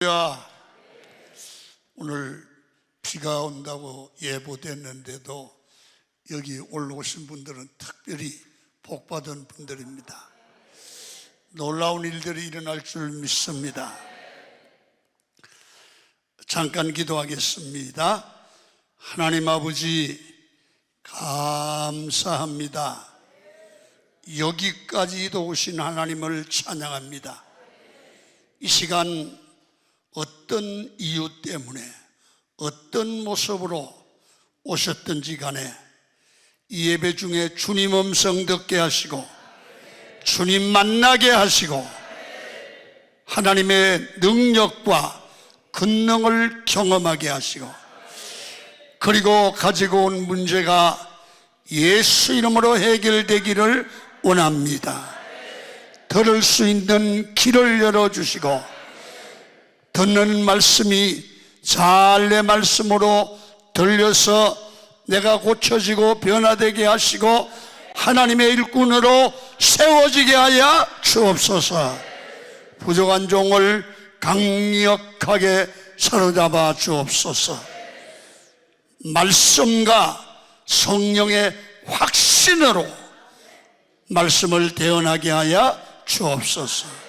야, 오늘 비가 온다고 예보됐는데도 여기 올라오신 분들은 특별히 복받은 분들입니다. 놀라운 일들이 일어날 줄 믿습니다. 잠깐 기도하겠습니다. 하나님 아버지, 감사합니다. 여기까지도 오신 하나님을 찬양합니다. 이 시간 어떤 이유 때문에 어떤 모습으로 오셨든지 간에 이 예배 중에 주님 음성 듣게 하시고 주님 만나게 하시고 하나님의 능력과 권능을 경험하게 하시고, 그리고 가지고 온 문제가 예수 이름으로 해결되기를 원합니다. 들을 수 있는 길을 열어주시고, 듣는 말씀이 잘 내 말씀으로 들려서 내가 고쳐지고 변화되게 하시고 하나님의 일꾼으로 세워지게 하여 주옵소서. 부족한 종을 강력하게 사로잡아 주옵소서. 말씀과 성령의 확신으로 말씀을 대언하게 하여 주옵소서.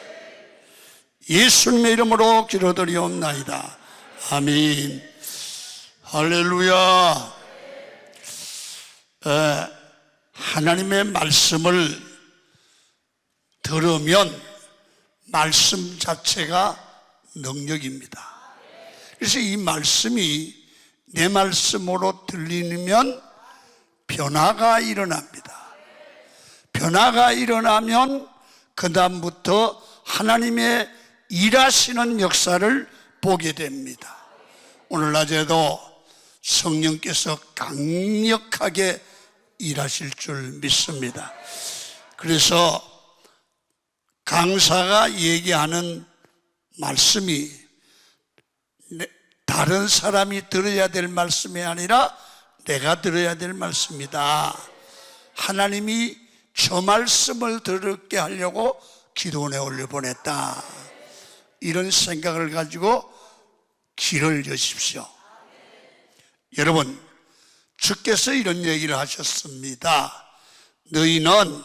예수님의 이름으로 기도드리옵나이다. 아멘. 할렐루야. 하나님의 말씀을 들으면 말씀 자체가 능력입니다. 그래서 이 말씀이 내 말씀으로 들리면 변화가 일어납니다. 변화가 일어나면 그 다음부터 하나님의 일하시는 역사를 보게 됩니다. 오늘 낮에도 성령께서 강력하게 일하실 줄 믿습니다. 그래서 강사가 얘기하는 말씀이 다른 사람이 들어야 될 말씀이 아니라 내가 들어야 될 말씀이다. 하나님이 저 말씀을 들을게 하려고 기도원에 올려보냈다. 이런 생각을 가지고 길을 여십시오. 여러분, 주께서 이런 얘기를 하셨습니다. 너희는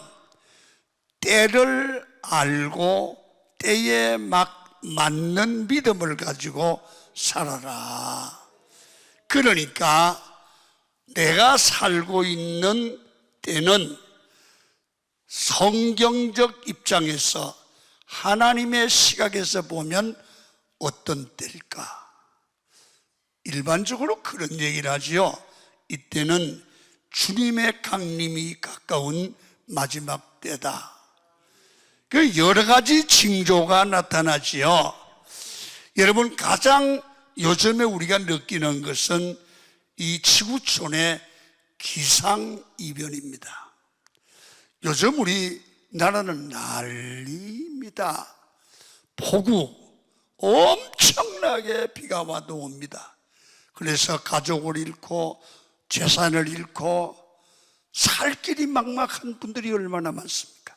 때를 알고 때에 맞는 믿음을 가지고 살아라. 그러니까 내가 살고 있는 때는 성경적 입장에서 하나님의 시각에서 보면 어떤 때일까? 일반적으로 그런 얘기를 하지요. 이때는 주님의 강림이 가까운 마지막 때다. 그 여러 가지 징조가 나타나지요. 여러분, 가장 요즘에 우리가 느끼는 것은 이 지구촌의 기상이변입니다. 요즘 우리나라는 난리입니다. 폭우, 엄청나게 비가 와도 옵니다. 그래서 가족을 잃고 재산을 잃고 살 길이 막막한 분들이 얼마나 많습니까?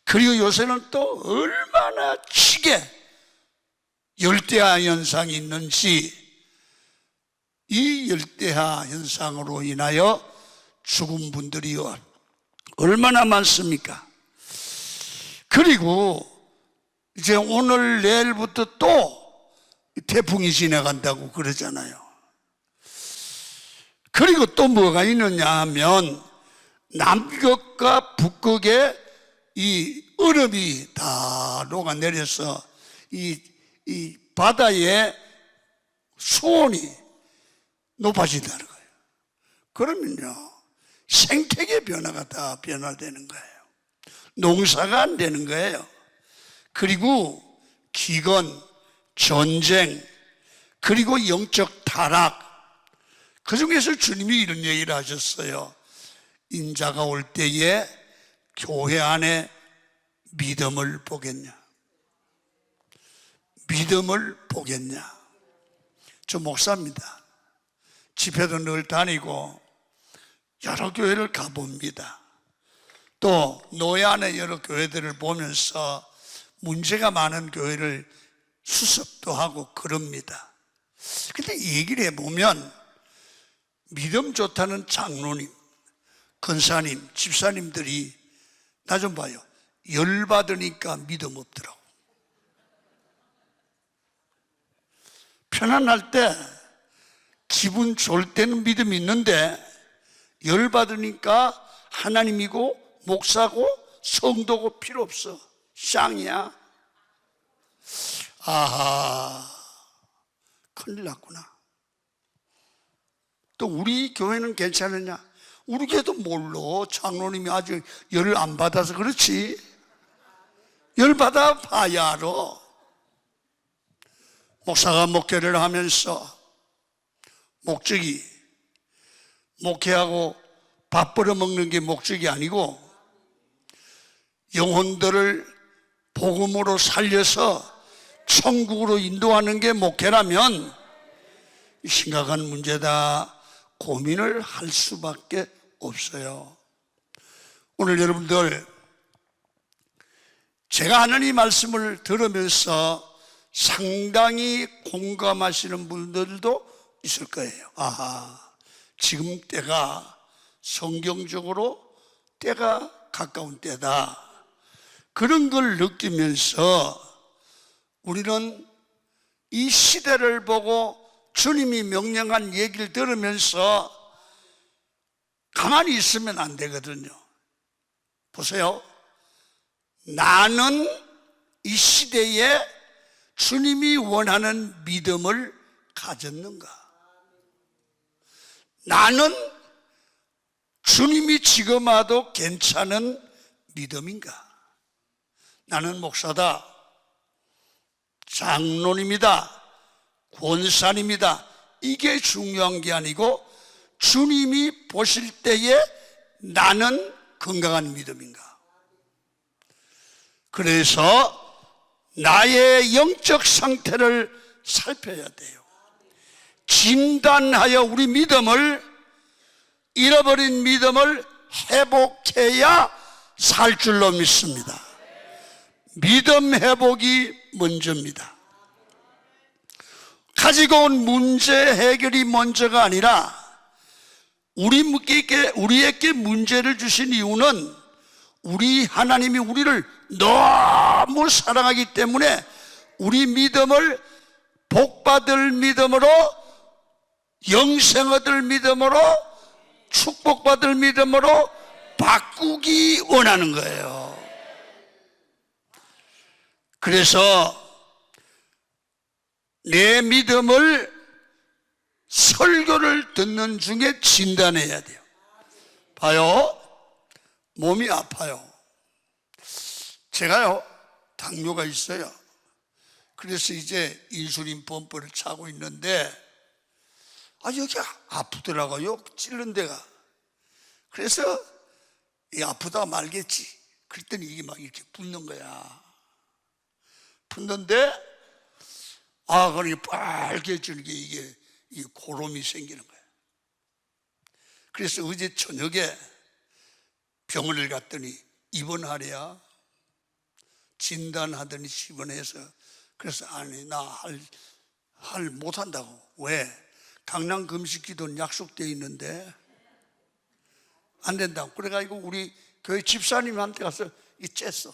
그리고 요새는 또 얼마나 치게 열대야 현상이 있는지, 이 열대야 현상으로 인하여 죽은 분들이 얼마나 많습니까? 그리고 이제 오늘 내일부터 또 태풍이 지나간다고 그러잖아요. 그리고 또 뭐가 있느냐 하면 남극과 북극에 이 얼음이 다 녹아내려서 이 바다의 수온이 높아진다는 거예요. 그러면요, 생태계 변화가 다 변화되는 거예요. 농사가 안 되는 거예요. 그리고 기근, 전쟁, 그리고 영적 타락, 그 중에서 주님이 이런 얘기를 하셨어요. 인자가 올 때에 교회 안에 믿음을 보겠냐? 믿음을 보겠냐? 저 목사입니다. 집회도 늘 다니고 여러 교회를 가봅니다. 또 노예 안에 여러 교회들을 보면서 문제가 많은 교회를 수습도 하고 그럽니다. 근데 얘기를 해보면 믿음 좋다는 장로님, 권사님, 집사님들이 나 좀 봐요. 열받으니까 믿음 없더라고. 편안할 때, 기분 좋을 때는 믿음이 있는데 열받으니까 하나님이고 목사고 성도고 필요 없어. 쌍이야. 아하, 큰일 났구나. 또 우리 교회는 괜찮으냐? 우리 교회도 몰라. 장로님이 아직 열을 안 받아서 그렇지. 열 받아 봐야 알아. 목사가 목회를 하면서 목적이 목회하고 밥 벌어 먹는 게 목적이 아니고 영혼들을 복음으로 살려서 천국으로 인도하는 게 목회라면 심각한 문제다. 고민을 할 수밖에 없어요. 오늘 여러분들, 제가 하나님 말씀을 들으면서 상당히 공감하시는 분들도 있을 거예요. 아하, 지금 때가 성경적으로 때가 가까운 때다. 그런 걸 느끼면서 우리는 이 시대를 보고 주님이 명령한 얘기를 들으면서 가만히 있으면 안 되거든요. 보세요. 나는 이 시대에 주님이 원하는 믿음을 가졌는가? 나는 주님이 지금 와도 괜찮은 믿음인가? 나는 목사다, 장로님이다, 권사님이다. 이게 중요한 게 아니고 주님이 보실 때에 나는 건강한 믿음인가? 그래서 나의 영적 상태를 살펴야 돼요. 진단하여 우리 믿음을, 잃어버린 믿음을 회복해야 살 줄로 믿습니다. 믿음 회복이 먼저입니다. 가지고 온 문제 해결이 먼저가 아니라 우리에게 문제를 주신 이유는 우리 하나님이 우리를 너무 사랑하기 때문에 우리 믿음을 복받을 믿음으로, 영생 얻을 믿음으로, 축복받을 믿음으로 바꾸기 원하는 거예요. 그래서 내 믿음을 설교를 듣는 중에 진단해야 돼요. 봐요. 몸이 아파요. 제가요, 당뇨가 있어요. 그래서 이제 인슐린 펌프를 차고 있는데 여기 아프더라고요. 찔른 데가. 그래서 아프다가 말겠지. 그랬더니 이게 막 이렇게 붓는 거야. 붓는데 그러니 빨개지는 게 이게 고름이 생기는 거야. 그래서 어제 저녁에 병원을 갔더니 입원하랴. 진단하더니 입원해서, 그래서 아니 나 할 못한다고. 왜? 강남 금식기도는 약속되어 있는데 안 된다고. 그래가지고 우리 교회 집사님한테 가서 쬐어.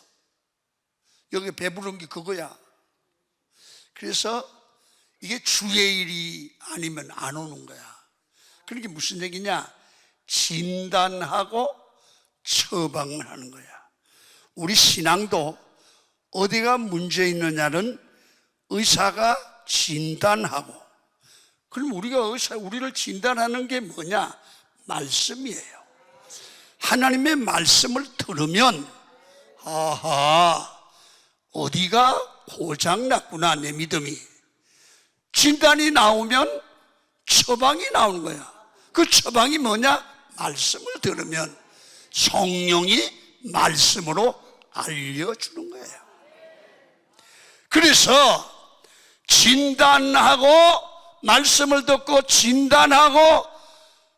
여기 배부른 게 그거야. 그래서 이게 주의 일이 아니면 안 오는 거야. 그게 무슨 얘기냐? 진단하고 처방을 하는 거야. 우리 신앙도 어디가 문제 있느냐는 의사가 진단하고, 그럼 우리를 진단하는 게 뭐냐? 말씀이에요. 하나님의 말씀을 들으면 어디가 고장났구나, 내 믿음이. 진단이 나오면 처방이 나오는 거야. 그 처방이 뭐냐? 말씀을 들으면 성령이 말씀으로 알려주는 거예요. 그래서 진단하고, 말씀을 듣고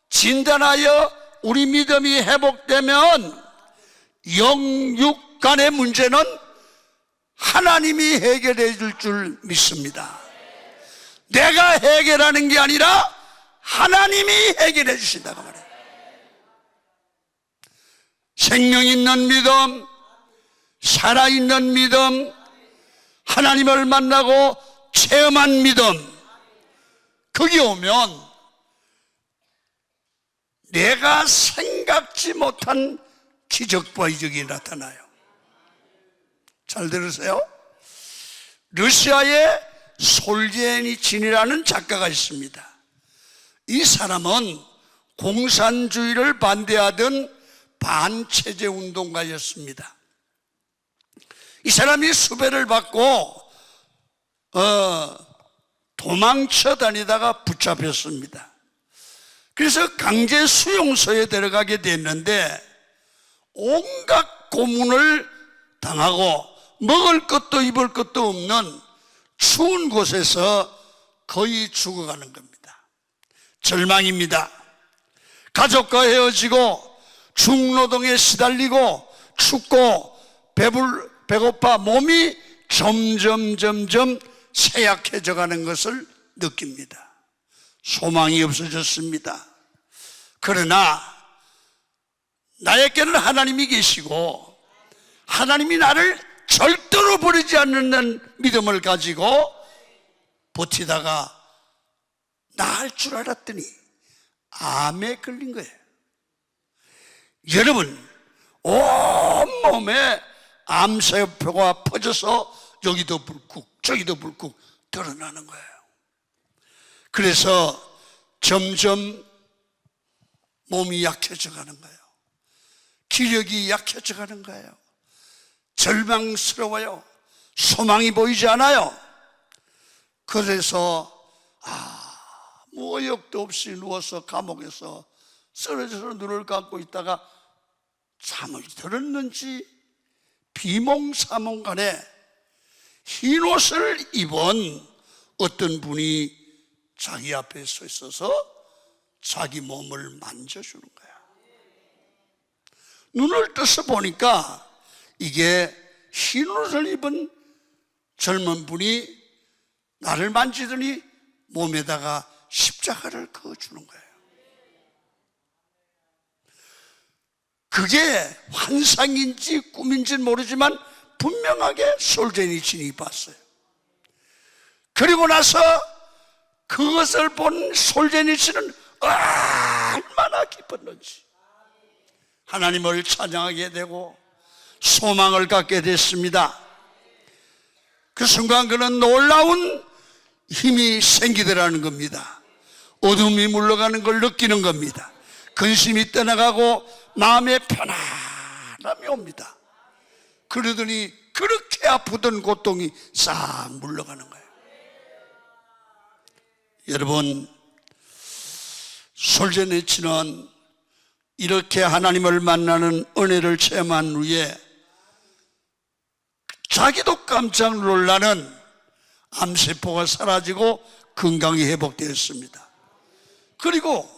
진단하여 우리 믿음이 회복되면 영육 간의 문제는 하나님이 해결해 줄 믿습니다. 내가 해결하는 게 아니라 하나님이 해결해 주신다고 말해요. 생명 있는 믿음, 살아있는 믿음, 하나님을 만나고 체험한 믿음, 거기 오면 내가 생각지 못한 기적과 이적이 나타나요. 잘 들으세요? 러시아에 솔제니친이라는 작가가 있습니다. 이 사람은 공산주의를 반대하던 반체제 운동가였습니다. 이 사람이 수배를 받고 도망쳐 다니다가 붙잡혔습니다. 그래서 강제 수용소에 들어가게 됐는데 온갖 고문을 당하고 먹을 것도 입을 것도 없는 추운 곳에서 거의 죽어가는 겁니다. 절망입니다. 가족과 헤어지고 중노동에 시달리고 춥고 배고파 몸이 점점 쇠약해져 가는 것을 느낍니다. 소망이 없어졌습니다. 그러나 나에게는 하나님이 계시고 하나님이 나를 절대로 버리지 않는 믿음을 가지고 버티다가 나을 줄 알았더니 암에 걸린 거예요. 여러분, 온몸에 암세포가 퍼져서 여기도 불국 저기도 불국 드러나는 거예요. 그래서 점점 몸이 약해져 가는 거예요. 기력이 약해져 가는 거예요. 절망스러워요. 소망이 보이지 않아요. 그래서 아무 의욕도 없이 누워서 감옥에서 쓰러져서 눈을 감고 있다가 잠을 들었는지 비몽사몽간에 흰옷을 입은 어떤 분이 자기 앞에 서 있어서 자기 몸을 만져주는 거야. 눈을 떠서 보니까 이게 흰옷을 입은 젊은 분이 나를 만지더니 몸에다가 십자가를 그어주는 거예요. 그게 환상인지 꿈인지는 모르지만 분명하게 솔제니친이 봤어요. 그리고 나서 그것을 본 솔제니친은 얼마나 기뻤는지 하나님을 찬양하게 되고 소망을 갖게 됐습니다. 그 순간 그는 놀라운 힘이 생기더라는 겁니다. 어둠이 물러가는 걸 느끼는 겁니다. 근심이 떠나가고 마음에 편안함이 옵니다. 그러더니 그렇게 아프던 고통이 싹 물러가는 거예요. 여러분, 솔제니친은 이렇게 하나님을 만나는 은혜를 체험한 후에 자기도 깜짝 놀라는 암세포가 사라지고 건강이 회복되었습니다. 그리고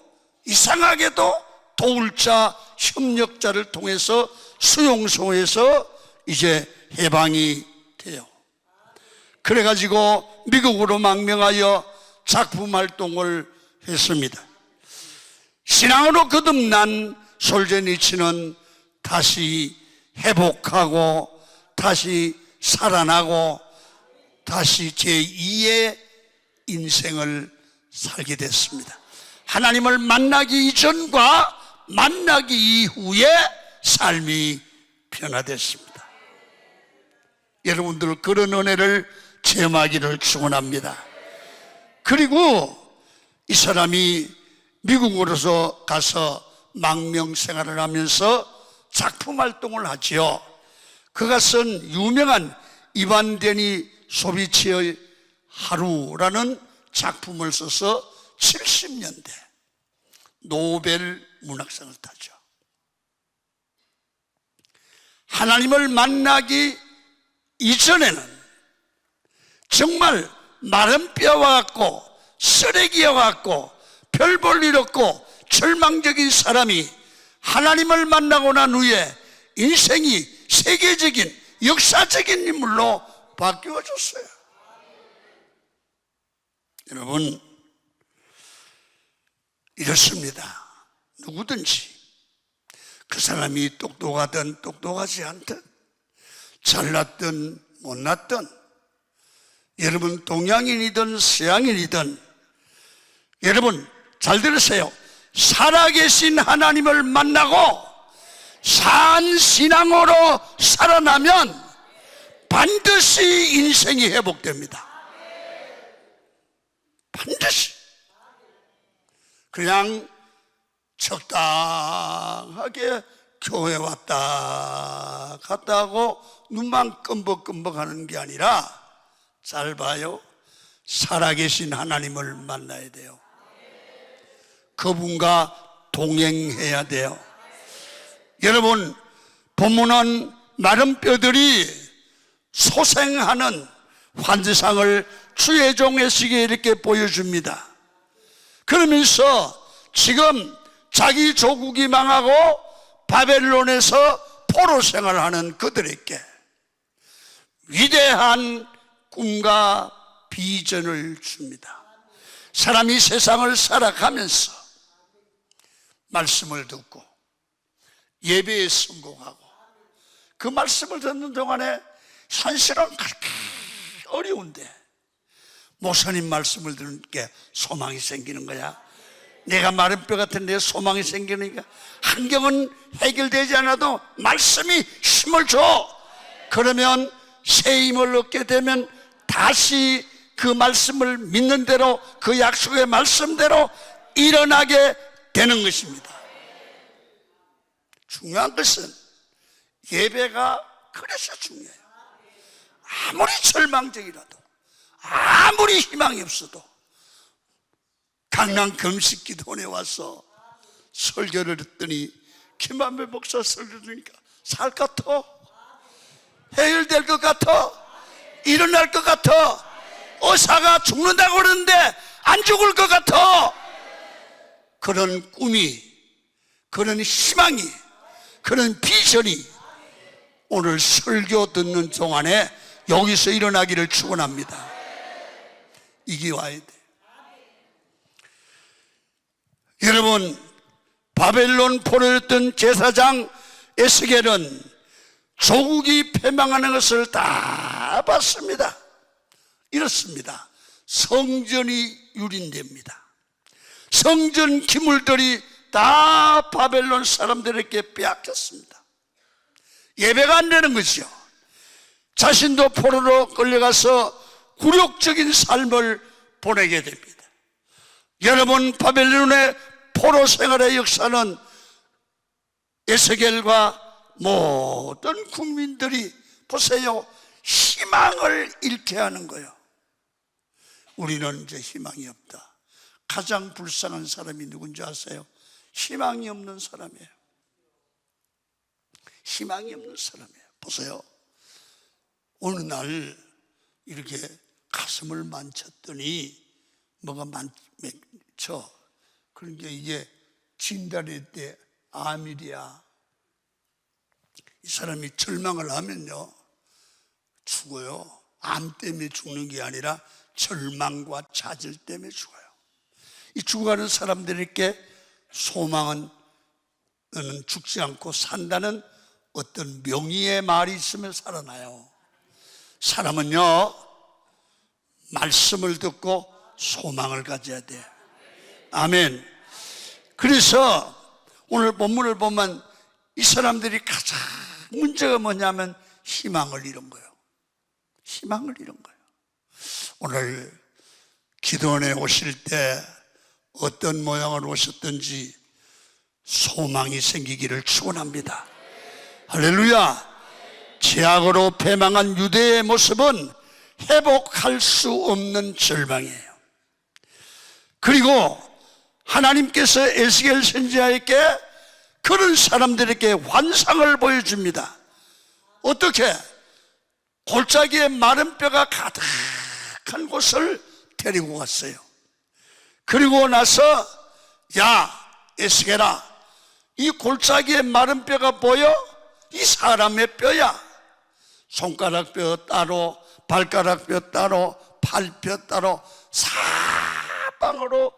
이상하게도 도울 자, 협력자를 통해서 수용소에서 이제 해방이 돼요. 그래가지고 미국으로 망명하여 작품 활동을 했습니다. 신앙으로 거듭난 솔제니친은 다시 회복하고 다시 살아나고 다시 제2의 인생을 살게 됐습니다. 하나님을 만나기 이전과 만나기 이후에 삶이 변화됐습니다. 여러분들 그런 은혜를 체험하기를 축원합니다. 그리고 이 사람이 미국으로서 가서 망명 생활을 하면서 작품 활동을 하지요. 그것은 유명한 이반 데니소비치의 하루라는 작품을 써서 70년대 노벨 문학상을 타죠. 하나님을 만나기 이전에는 정말 마른 뼈와 같고 쓰레기와 같고 별 볼 일 없고 절망적인 사람이 하나님을 만나고 난 후에 인생이 세계적인 역사적인 인물로 바뀌어졌어요. 여러분, 이렇습니다. 누구든지 그 사람이 똑똑하든 똑똑하지 않든, 잘났든 못났든, 여러분 동양인이든 서양인이든, 여러분 잘 들으세요. 살아계신 하나님을 만나고 산신앙으로 살아나면 반드시 인생이 회복됩니다. 반드시. 그냥 적당하게 교회 왔다 갔다 하고 눈만 끔벅끔벅 하는 게 아니라, 잘 봐요, 살아계신 하나님을 만나야 돼요. 그분과 동행해야 돼요. 여러분, 본문은 마른 뼈들이 소생하는 환상을 주의 종 에스겔에게 이렇게 보여줍니다. 그러면서 지금 자기 조국이 망하고 바벨론에서 포로 생활하는 그들에게 위대한 꿈과 비전을 줍니다. 사람이 세상을 살아가면서 말씀을 듣고 예배에 성공하고, 그 말씀을 듣는 동안에 현실은 그렇게 어려운데 목사님 말씀을 들은 게 소망이 생기는 거야. 내가 마른 뼈 같은 내 소망이 생기니까 환경은 해결되지 않아도 말씀이 힘을 줘. 그러면 새 힘을 얻게 되면 다시 그 말씀을 믿는 대로, 그 약속의 말씀대로 일어나게 되는 것입니다. 중요한 것은 예배가 그래서 중요해요. 아무리 절망적이라도, 아무리 희망이 없어도 강남 금식기도원에 와서 설교를 듣더니, 김만배 목사 설교 들으니까 살 것 같아, 해결될 것 같아, 일어날 것 같아, 의사가 죽는다고 그러는데 안 죽을 것 같아. 그런 꿈이, 그런 희망이, 그런 비전이 오늘 설교 듣는 동안에 여기서 일어나기를 축원합니다. 이게 와야 돼. 여러분, 바벨론 포로였던 제사장 에스겔은 조국이 패망하는 것을 다 봤습니다. 이렇습니다. 성전이 유린됩니다. 성전 기물들이 다 바벨론 사람들에게 빼앗겼습니다. 예배가 안 되는 것이요. 자신도 포로로 끌려가서 굴욕적인 삶을 보내게 됩니다. 여러분, 바벨론의 포로 생활의 역사는 에스겔과 모든 국민들이 보세요, 희망을 잃게 하는 거예요. 우리는 이제 희망이 없다. 가장 불쌍한 사람이 누군지 아세요? 희망이 없는 사람이에요. 희망이 없는 사람이에요. 보세요, 어느 날 이렇게 가슴을 만졌더니 뭐가 만져. 그러니까 이게 진달래 때 암이랴. 이 사람이 절망을 하면요 죽어요. 암 때문에 죽는 게 아니라 절망과 좌절 때문에 죽어요. 이 죽어가는 사람들에게 소망은 너는 죽지 않고 산다는 어떤 명의의 말이 있으면 살아나요. 사람은요 말씀을 듣고 소망을 가져야 돼. 아멘. 그래서 오늘 본문을 보면 이 사람들이 가장 문제가 뭐냐면 희망을 잃은 거예요. 희망을 잃은 거예요. 오늘 기도원에 오실 때 어떤 모양으로 오셨든지 소망이 생기기를 축원합니다. 할렐루야. 죄악으로 패망한 유대의 모습은 회복할 수 없는 절망이에요. 그리고 하나님께서 에스겔 선지자에게 그런 사람들에게 환상을 보여줍니다. 어떻게? 골짜기에 마른 뼈가 가득한 곳을 데리고 갔어요. 그리고 나서 야 에스겔아, 이 골짜기에 마른 뼈가 보여? 이 사람의 뼈야. 손가락 뼈 따로, 발가락 뼈 따로, 팔뼈 따로 사방으로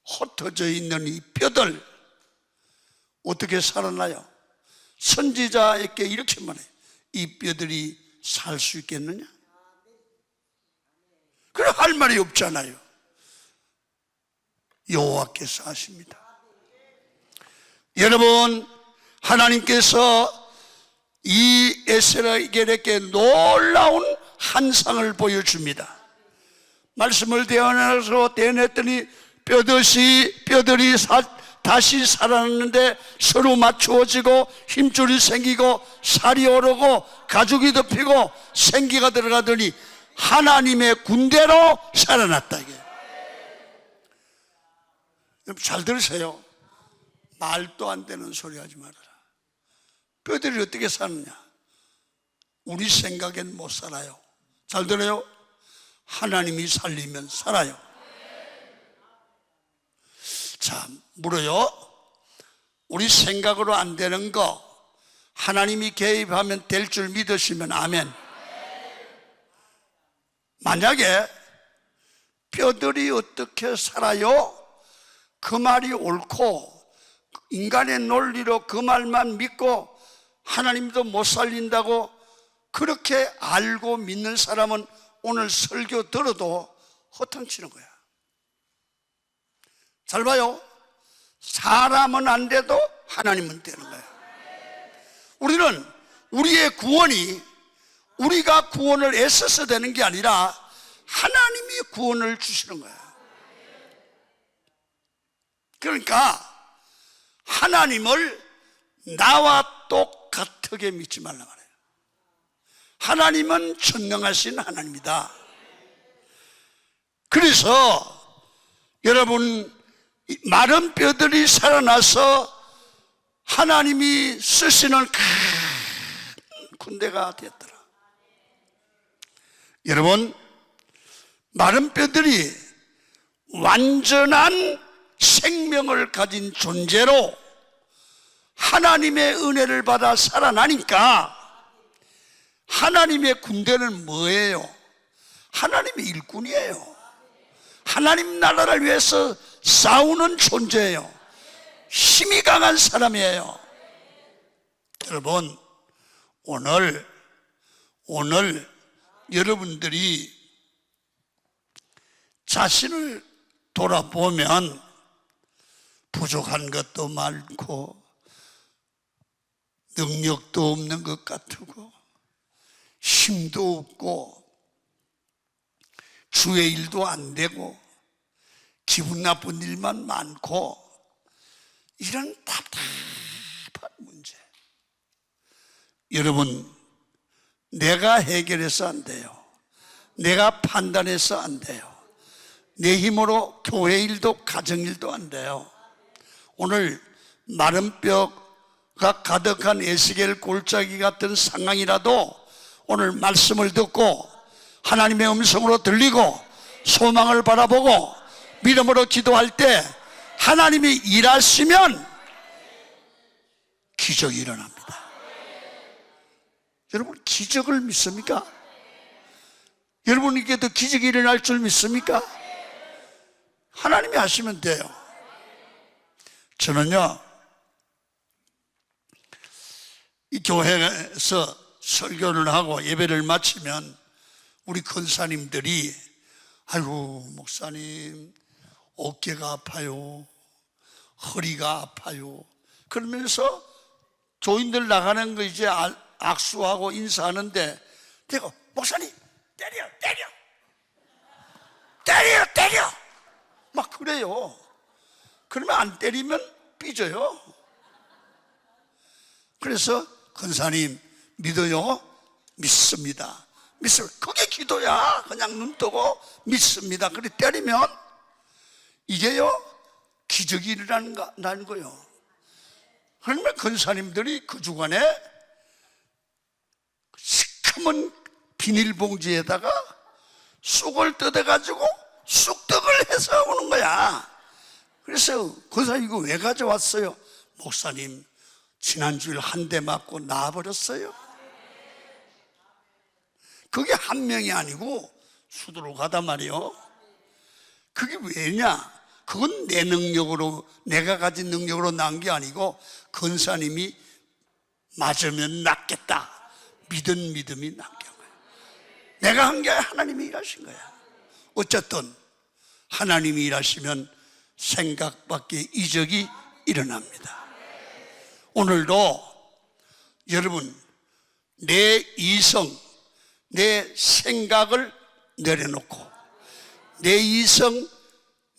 흩어져 있는 이 뼈들 어떻게 살아나요? 선지자에게 이렇게 말해요. 이 뼈들이 살 수 있겠느냐? 그래 할 말이 없잖아요. 여호와께서 하십니다. 여러분, 하나님께서 이 에스겔에게 놀라운 환상을 보여줍니다. 말씀을 떼어냈더니 뼈들이 다시 살아났는데 서로 맞추어지고 힘줄이 생기고 살이 오르고 가죽이 덮이고 생기가 들어가더니 하나님의 군대로 살아났다. 이게. 잘 들으세요. 말도 안 되는 소리 하지 말아라. 뼈들이 어떻게 사느냐? 우리 생각엔 못 살아요. 잘 들어요? 하나님이 살리면 살아요. 자, 물어요. 우리 생각으로 안 되는 거 하나님이 개입하면 될 줄 믿으시면 아멘. 만약에 뼈들이 어떻게 살아요? 그 말이 옳고 인간의 논리로 그 말만 믿고 하나님도 못 살린다고 그렇게 알고 믿는 사람은 오늘 설교 들어도 허탕치는 거야. 잘 봐요. 사람은 안 돼도 하나님은 되는 거야. 우리는 우리의 구원이 우리가 구원을 애써서 되는 게 아니라 하나님이 구원을 주시는 거야. 그러니까 하나님을 나와 똑같게 믿지 말라 말해요. 하나님은 전능하신 하나님이다. 그래서 여러분, 마른 뼈들이 살아나서 하나님이 쓰시는 큰 군대가 되었더라. 여러분, 마른 뼈들이 완전한 생명을 가진 존재로 하나님의 은혜를 받아 살아나니까 하나님의 군대는 뭐예요? 하나님의 일꾼이에요. 하나님 나라를 위해서 싸우는 존재예요. 힘이 강한 사람이에요. 여러분, 오늘 여러분들이 자신을 돌아보면 부족한 것도 많고 능력도 없는 것 같고 힘도 없고 주의 일도 안 되고 기분 나쁜 일만 많고 이런 답답한 문제. 여러분, 내가 해결해서 안 돼요. 내가 판단해서 안 돼요. 내 힘으로 교회 일도 가정 일도 안 돼요. 오늘 마른 뼈가 가득한 에스겔 골짜기 같은 상황이라도 오늘 말씀을 듣고 하나님의 음성으로 들리고 소망을 바라보고 믿음으로 기도할 때 하나님이 일하시면 기적이 일어납니다. 여러분, 기적을 믿습니까? 여러분에게도 기적이 일어날 줄 믿습니까? 하나님이 하시면 돼요. 저는요, 이 교회에서 설교를 하고 예배를 마치면 우리 권사님들이 아이고 목사님 어깨가 아파요, 허리가 아파요 그러면서 조인들 나가는 거 이제 악수하고 인사하는데 내가 목사님 때려 막 그래요. 그러면 안 때리면 삐져요. 그래서 권사님 믿어요? 믿습니다. 그게 기도야. 그냥 눈 뜨고 믿습니다. 그래 때리면 이게요 기적이 일어나는 거예요. 그러면 권사님들이 그 주간에 시커먼 비닐봉지에다가 쑥을 뜯어가지고 쑥떡을 해서 오는 거야. 그래서 권사님 이거 왜 가져왔어요? 목사님 지난주에 한 대 맞고 나와버렸어요. 그게 한 명이 아니고 수두룩하단 말이요. 그게 왜냐? 그건 내 능력으로, 내가 가진 능력으로 난 게 아니고 권사님이 맞으면 낫겠다 믿은 믿음이 난 거예요. 내가 한 게 하나님이 일하신 거야. 어쨌든 하나님이 일하시면 생각밖에 이적이 일어납니다. 오늘도 여러분, 내 이성, 내 생각을 내려놓고, 내 이성,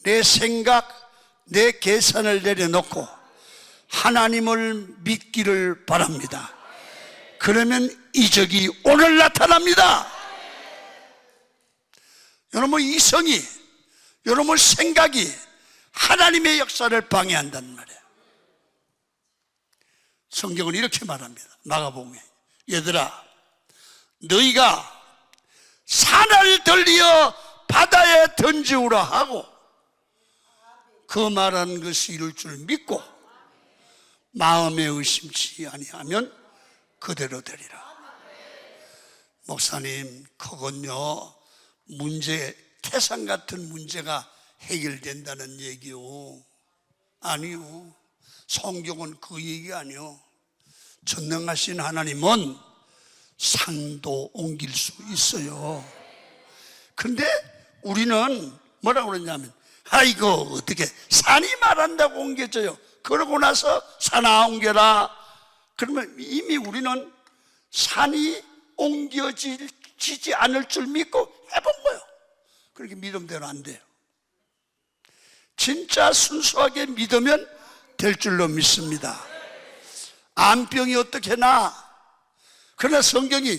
내 생각, 내 계산을 내려놓고 하나님을 믿기를 바랍니다. 그러면 이적이 오늘 나타납니다. 여러분 이성이, 여러분 생각이 하나님의 역사를 방해한단 말이에요. 성경은 이렇게 말합니다. 마가복음에, 얘들아 너희가 산을 들리어 바다에 던지우라 하고 그 말한 것이 이룰 줄 믿고 마음에 의심치 아니하면 그대로 되리라. 목사님, 그건요 문제, 태산 같은 문제가 해결된다는 얘기요. 아니요, 성경은 그 얘기 아니요. 전능하신 하나님은 산도 옮길 수 있어요. 근데 우리는 뭐라고 그러냐면, 아이고 어떻게 산이 말한다고 옮겨져요. 그러고 나서 산아 옮겨라. 그러면 이미 우리는 산이 옮겨지지 않을 줄 믿고 해본 거예요. 그렇게 믿음대로 안 돼요. 진짜 순수하게 믿으면 될 줄로 믿습니다. 암병이 어떻게 나? 그러나 성경이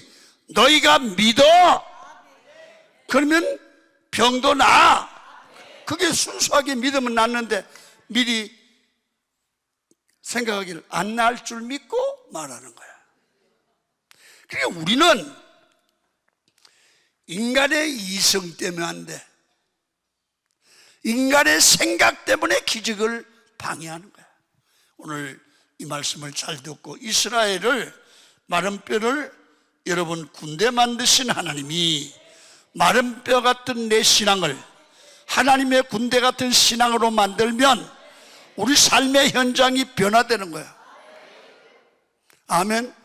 너희가 믿어 그러면 병도 나. 그게 순수하게 믿으면 낫는데 미리 생각하기를 안 나을 줄 믿고 말하는 거야. 그러니까 우리는 인간의 이성 때문에 안 돼. 인간의 생각 때문에 기적을 방해하는 거야. 오늘 이 말씀을 잘 듣고, 이스라엘을, 마른 뼈를 여러분 군대 만드신 하나님이 마른 뼈 같은 내 신앙을 하나님의 군대 같은 신앙으로 만들면 우리 삶의 현장이 변화되는 거야. 아멘.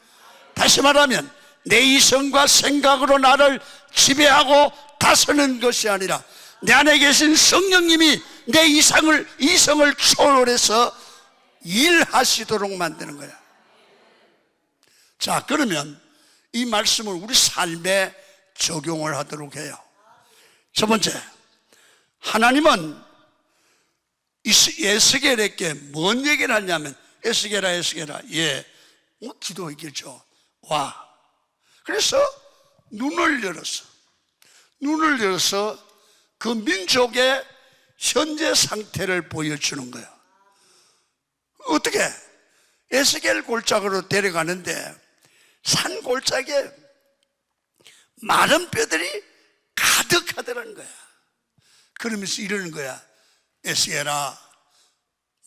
다시 말하면 내 이성과 생각으로 나를 지배하고 다스리는 것이 아니라 내 안에 계신 성령님이 내 이성을 초월해서 일하시도록 만드는 거야. 자, 그러면 이 말씀을 우리 삶에 적용을 하도록 해요. 첫 번째, 하나님은 에스겔에게 뭔 얘기를 하냐면, 에스겔아 예, 기도했겠죠. 와. 그래서 눈을 열어서 그 민족의 현재 상태를 보여주는 거예요. 어떻게? 에스겔 골짜기로 데려가는데 산 골짜기에 마른 뼈들이 가득하더라는 거야. 그러면서 이러는 거야. 에스겔아,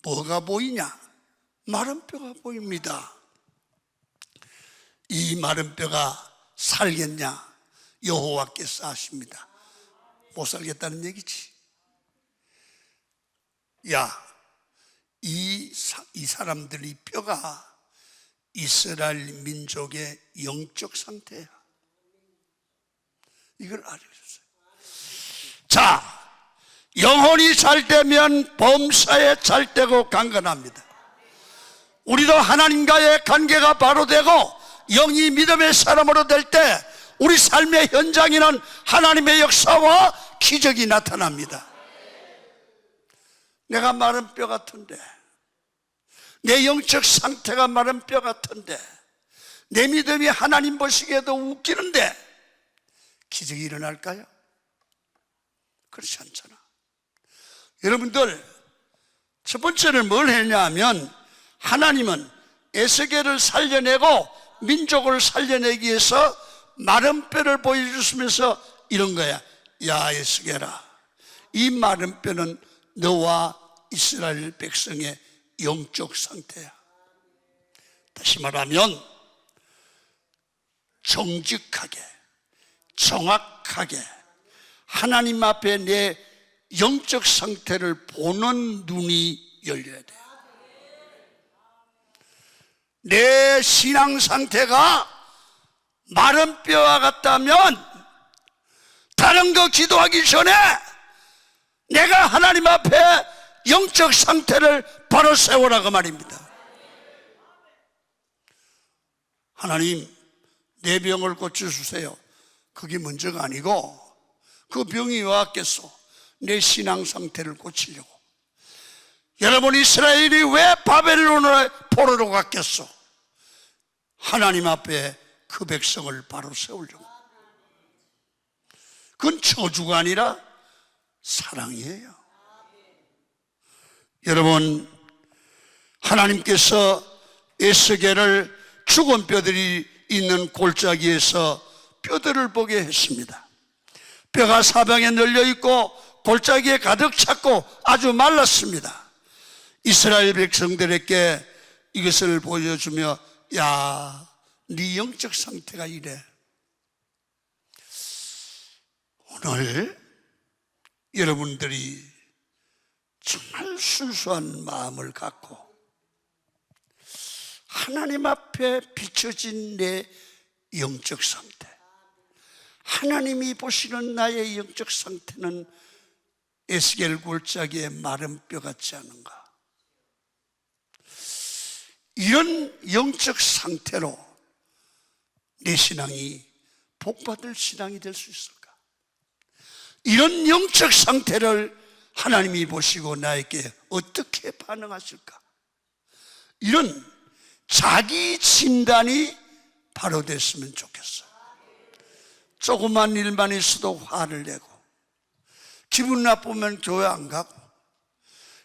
뭐가 보이냐? 마른 뼈가 보입니다. 이 마른 뼈가 살겠냐? 여호와께서 하십니다. 못 살겠다는 얘기지. 야, 이 사람들이 뼈가 이스라엘 민족의 영적 상태야. 이걸 알려줬어요. 자, 영혼이 잘 되면 범사에 잘 되고 강건합니다. 우리도 하나님과의 관계가 바로 되고 영이 믿음의 사람으로 될 때 우리 삶의 현장에는 하나님의 역사와 기적이 나타납니다. 내가 마른 뼈 같은데, 내 영적 상태가 마른 뼈 같은데, 내 믿음이 하나님 보시기에도 웃기는데 기적이 일어날까요? 그렇지 않잖아. 여러분들, 첫 번째는 뭘 했냐 하면, 하나님은 에스겔을 살려내고 민족을 살려내기 위해서 마른 뼈를 보여주시면서 이런 거야. 야, 에스겔아, 이 마른 뼈는 너와 이스라엘 백성의 영적 상태야. 다시 말하면 정직하게 정확하게 하나님 앞에 내 영적 상태를 보는 눈이 열려야 돼요. 내 신앙 상태가 마른 뼈와 같다면 다른 거 기도하기 전에 내가 하나님 앞에 영적 상태를 바로 세우라고 말입니다. 하나님, 내 병을 고쳐주세요. 그게 문제가 아니고 그 병이 왜 왔겠소? 내 신앙 상태를 고치려고. 여러분, 이스라엘이 왜 바벨론의 포로로 갔겠소? 하나님 앞에 그 백성을 바로 세우려고. 그건 저주가 아니라 사랑이에요. 여러분, 하나님께서 에스겔을 죽은 뼈들이 있는 골짜기에서 뼈들을 보게 했습니다. 뼈가 사방에 널려있고 골짜기에 가득 찼고 아주 말랐습니다. 이스라엘 백성들에게 이것을 보여주며, 야, 네 영적 상태가 이래. 오늘 여러분들이 정말 순수한 마음을 갖고 하나님 앞에 비춰진 내 영적 상태, 하나님이 보시는 나의 영적 상태는 에스겔 골짜기의 마른 뼈 같지 않은가? 이런 영적 상태로 내 신앙이 복받을 신앙이 될 수 있을까? 이런 영적 상태를 하나님이 보시고 나에게 어떻게 반응하실까? 이런 자기 진단이 바로 됐으면 좋겠어요. 조그만 일만 있어도 화를 내고, 기분 나쁘면 교회 안 가고,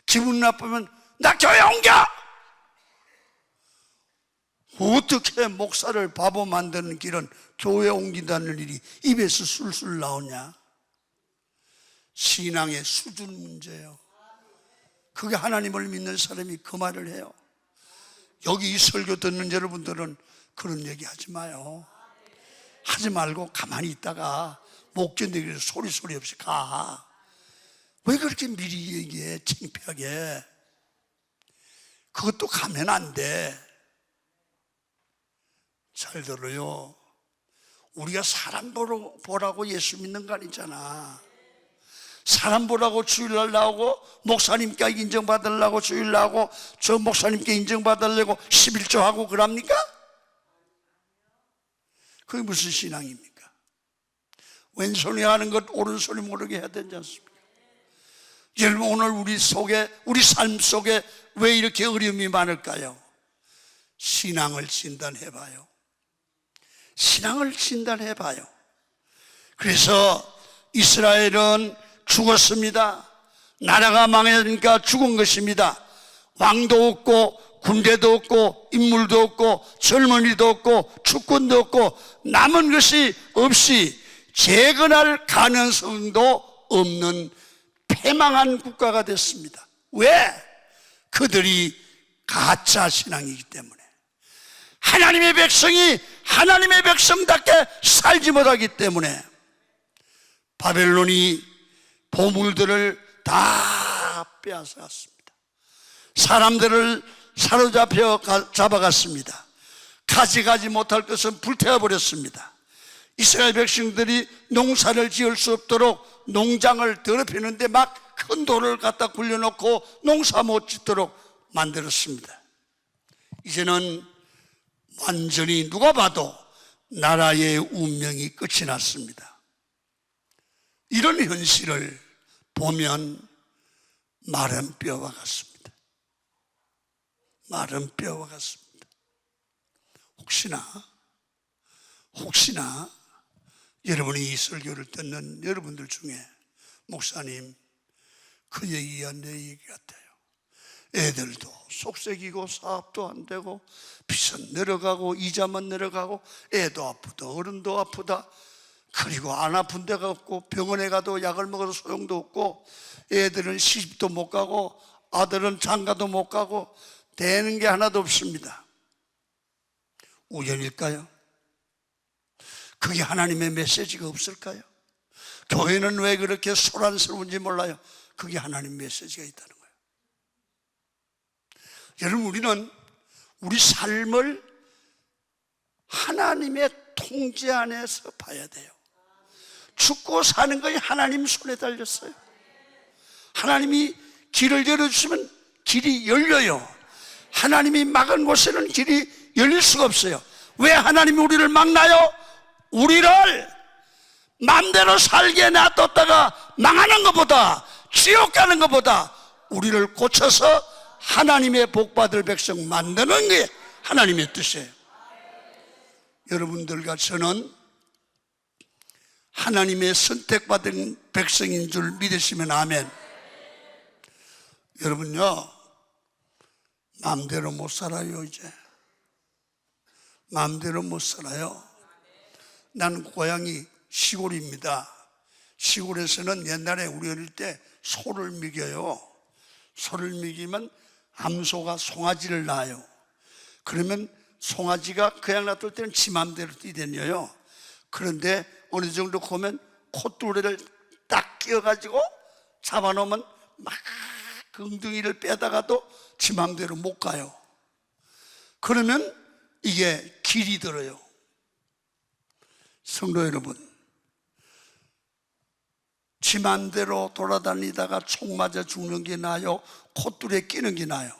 기분 나쁘면 나 교회 옮겨! 어떻게 목사를 바보 만드는 길은 교회 옮긴다는 일이 입에서 술술 나오냐? 신앙의 수준 문제예요. 그게 하나님을 믿는 사람이 그 말을 해요. 여기 이 설교 듣는 여러분들은 그런 얘기 하지 마요. 하지 말고 가만히 있다가 못 견디게 소리 없이 가. 왜 그렇게 미리 얘기해? 창피하게. 그것도 가면 안 돼. 잘 들어요. 우리가 사람 보라고 예수 믿는 거 아니잖아. 사람 보라고 주일날 나오고, 목사님께 인정받으려고 주일 나오고, 저 목사님께 인정받으려고 11조하고 그럽니까? 그게 무슨 신앙입니까? 왼손이 하는 것 오른손이 모르게 해야 되지 않습니까? 여러분, 오늘 우리 삶 속에 왜 이렇게 어려움이 많을까요? 신앙을 진단해봐요. 신앙을 진단해봐요. 그래서 이스라엘은 죽었습니다. 나라가 망하니까 죽은 것입니다. 왕도 없고 군대도 없고 인물도 없고 젊은이도 없고 주권도 없고 남은 것이 없이 재건할 가능성도 없는 패망한 국가가 됐습니다. 왜? 그들이 가짜 신앙이기 때문에, 하나님의 백성이 하나님의 백성답게 살지 못하기 때문에 바벨론이 보물들을 다 빼앗아갔습니다. 사람들을 사로잡혀 잡아갔습니다. 가져가지 못할 것은 불태워버렸습니다. 이스라엘 백성들이 농사를 지을 수 없도록 농장을 더럽히는데 막 큰 돌을 갖다 굴려놓고 농사 못 짓도록 만들었습니다. 이제는 완전히 누가 봐도 나라의 운명이 끝이 났습니다. 이런 현실을 보면 마른 뼈와 같습니다. 마른 뼈와 같습니다. 혹시나 여러분이 이 설교를 듣는 여러분들 중에, 목사님, 그 얘기가 내 얘기 같아요. 애들도 속색이고 사업도 안 되고 빚은 내려가고 이자만 내려가고 애도 아프다 어른도 아프다, 그리고 안 아픈 데가 없고 병원에 가도 약을 먹어도 소용도 없고 애들은 시집도 못 가고 아들은 장가도 못 가고 되는 게 하나도 없습니다. 우연일까요? 그게 하나님의 메시지가 없을까요? 교회는 왜 그렇게 소란스러운지 몰라요. 그게 하나님 메시지가 있다는 거예요. 여러분, 우리는 우리 삶을 하나님의 통제 안에서 봐야 돼요. 죽고 사는 것이 하나님 손에 달렸어요. 하나님이 길을 열어주시면 길이 열려요. 하나님이 막은 곳에는 길이 열릴 수가 없어요. 왜 하나님이 우리를 막나요? 우리를 마음대로 살게 놔뒀다가 망하는 것보다, 지옥 가는 것보다 우리를 고쳐서 하나님의 복받을 백성 만드는 게 하나님의 뜻이에요. 여러분들과 저는 하나님의 선택받은 백성인 줄 믿으시면 아멘. 여러분요, 마음대로 못 살아요. 이제 마음대로 못 살아요. 나는 고향이 시골입니다. 시골에서는 옛날에 우리 어릴 때 소를 먹여요. 소를 먹이면 암소가 송아지를 낳아요. 그러면 송아지가 그냥 놔둘 때는 지 맘대로 뛰다녀요. 그런데 어느 정도 보면 콧뚜레를 딱 끼워가지고 잡아놓으면 막 엉덩이를 빼다가도 지 맘대로 못 가요. 그러면 이게 길이 들어요. 성도 여러분, 지 맘대로 돌아다니다가 총 맞아 죽는 게 나아요? 콧뚜레 끼는 게 나아요?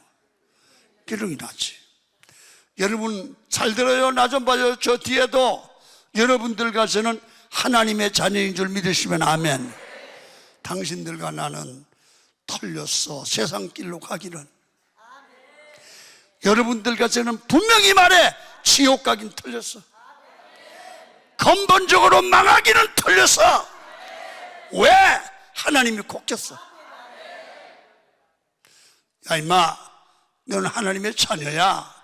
끼는 게 낫지. 여러분 잘 들어요. 나 좀 봐요. 저 뒤에도 여러분들과 저는 하나님의 자녀인 줄 믿으시면 아멘. 당신들과 나는 털렸어. 세상 길로 가기는. 여러분들과 저는 분명히 말해 지옥 가긴 털렸어. 근본적으로 망하기는 털렸어. 왜? 하나님이 콕혔어. 야 임마, 너는 하나님의 자녀야.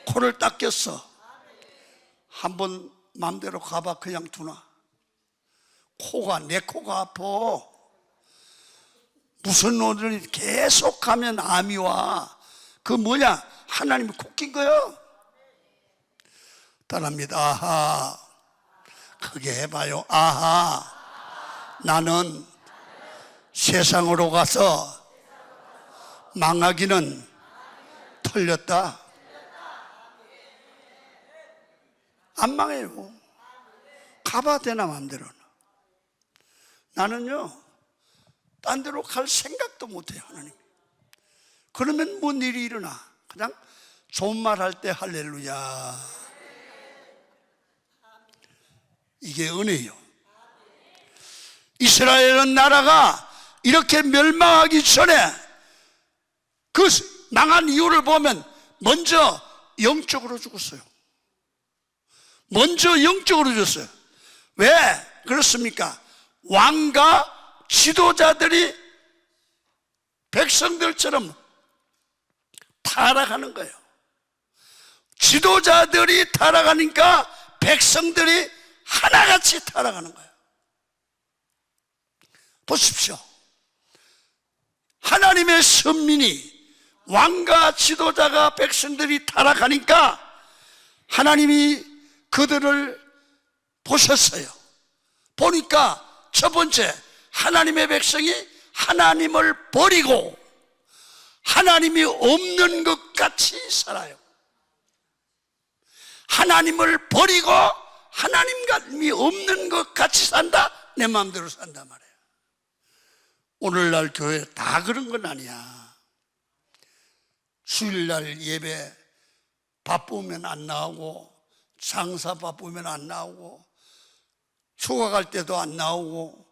코를 닦였어. 한번 마음대로 가봐. 그냥 두나. 내 코가 아파. 무슨 오늘 계속 가면 암이 와. 그 뭐냐? 하나님이 콕힌 거요. 따라합니다. 아하. 크게 해봐요. 아하. 나는 세상으로 가서 망하기는 털렸다. 안 망해요. 가봐 되나 마음대로는. 나는요 딴 데로 갈 생각도 못해요. 하나님. 그러면 뭔 일이 일어나? 그냥 좋은 말 할 때 할렐루야. 이게 은혜예요. 이스라엘은 나라가 이렇게 멸망하기 전에 그 망한 이유를 보면 먼저 영적으로 죽었어요. 먼저 영적으로 죽었어요. 왜 그렇습니까? 왕과 지도자들이 백성들처럼 타락하는 거예요. 지도자들이 타락하니까 백성들이 하나같이 타락하는 거예요. 보십시오. 하나님의 선민이 왕과 지도자가 백성들이 타락하니까 하나님이 그들을 보셨어요. 보니까 첫 번째, 하나님의 백성이 하나님을 버리고 하나님이 없는 것 같이 살아요. 하나님을 버리고 하나님이 없는 것 같이 산다? 내 마음대로 산다 말이에요. 오늘날 교회 다 그런 건 아니야. 주일날 예배 바쁘면 안 나오고, 장사 바쁘면 안 나오고, 휴가 갈 때도 안 나오고,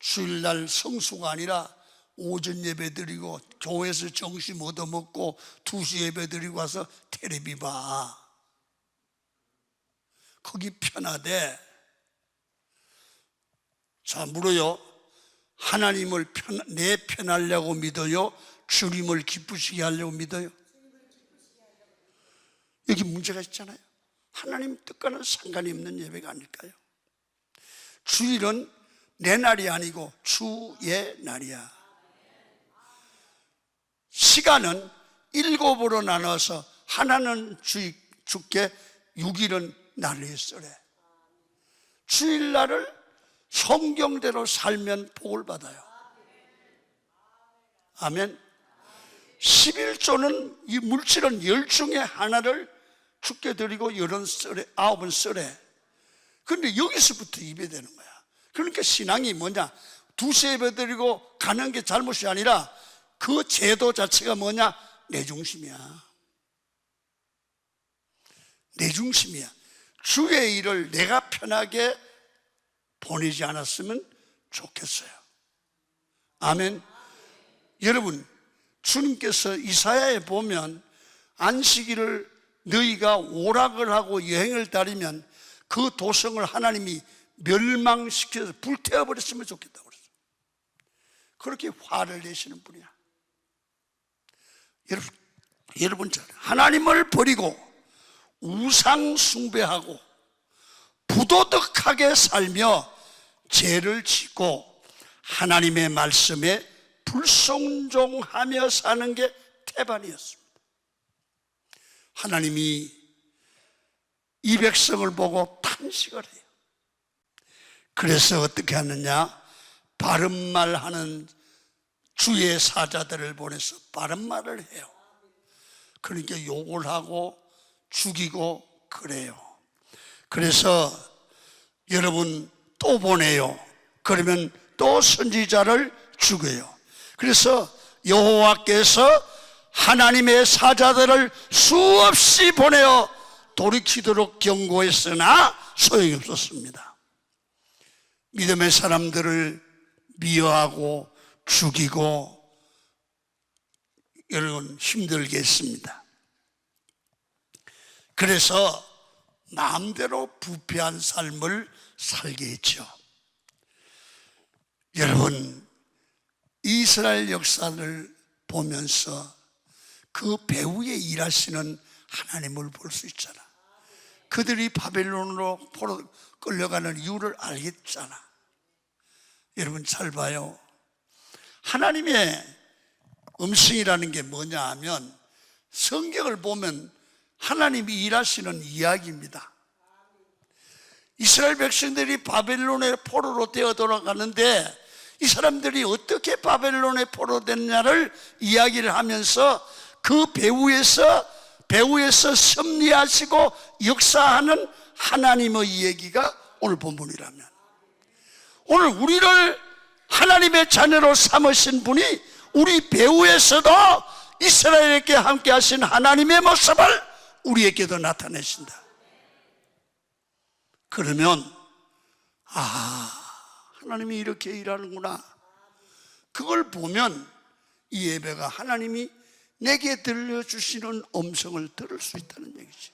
주일날 성수가 아니라 오전 예배 드리고 교회에서 점심 얻어먹고 2시 예배 드리고 와서 텔레비 봐. 거기 편하대. 자, 물어요. 하나님을 내 편하려고 믿어요? 주님을 기쁘시게 하려고 믿어요? 여기 문제가 있잖아요. 하나님 뜻과는 상관이 없는 예배가 아닐까요? 주일은 내 날이 아니고 주의 날이야. 시간은 7으로 나눠서 하나는 주께, 6일은 나를 쓰래. 주일날을 성경대로 살면 복을 받아요. 아멘. 11조는 이 물질은 10중에 하나를 주께 드리고 9은 쓰래. 그런데 여기서부터 입에 되는 거야. 그러니까 신앙이 뭐냐, 두세 예배 드리고 가는 게 잘못이 아니라 그 제도 자체가 뭐냐, 내 중심이야. 내 중심이야. 주의 일을 내가 편하게 보내지 않았으면 좋겠어요. 아멘. 여러분, 주님께서 이사야에 보면 안식일을 너희가 오락을 하고 여행을 다니면 그 도성을 하나님이 멸망시켜서 불태워버렸으면 좋겠다고 그랬어요. 그렇게 화를 내시는 분이야. 여러분 하나님을 버리고 우상 숭배하고 부도덕하게 살며 죄를 짓고 하나님의 말씀에 불순종하며 사는 게 태반이었습니다. 하나님이 이 백성을 보고 탄식을 해요. 그래서 어떻게 하느냐, 바른 말 하는 주의 사자들을 보내서 바른 말을 해요. 그러니까 욕을 하고 죽이고 그래요. 그래서 여러분 또 보내요. 그러면 또 선지자를 죽여요. 그래서 여호와께서 하나님의 사자들을 수없이 보내어 돌이키도록 경고했으나 소용이 없었습니다. 믿음의 사람들을 미워하고 죽이고 여러분 힘들게 했습니다. 그래서 마음대로 부패한 삶을 살게 했죠. 여러분, 이스라엘 역사를 보면서 그 배후에 일하시는 하나님을 볼 수 있잖아. 그들이 바벨론으로 끌려가는 이유를 알겠잖아. 여러분 잘 봐요. 하나님의 음성이라는 게 뭐냐 하면 성경을 보면 하나님이 일하시는 이야기입니다. 이스라엘 백성들이 바벨론의 포로로 되어 돌아가는데 이 사람들이 어떻게 바벨론의 포로 됐냐를 이야기를 하면서 그 배후에서 섭리하시고 역사하는 하나님의 얘기가 오늘 본문이라면, 오늘 우리를 하나님의 자녀로 삼으신 분이 우리 배후에서도 이스라엘에게 함께 하신 하나님의 모습을 우리에게도 나타내신다. 그러면 하나님이 이렇게 일하는구나. 그걸 보면 이 예배가 하나님이 내게 들려주시는 음성을 들을 수 있다는 얘기지.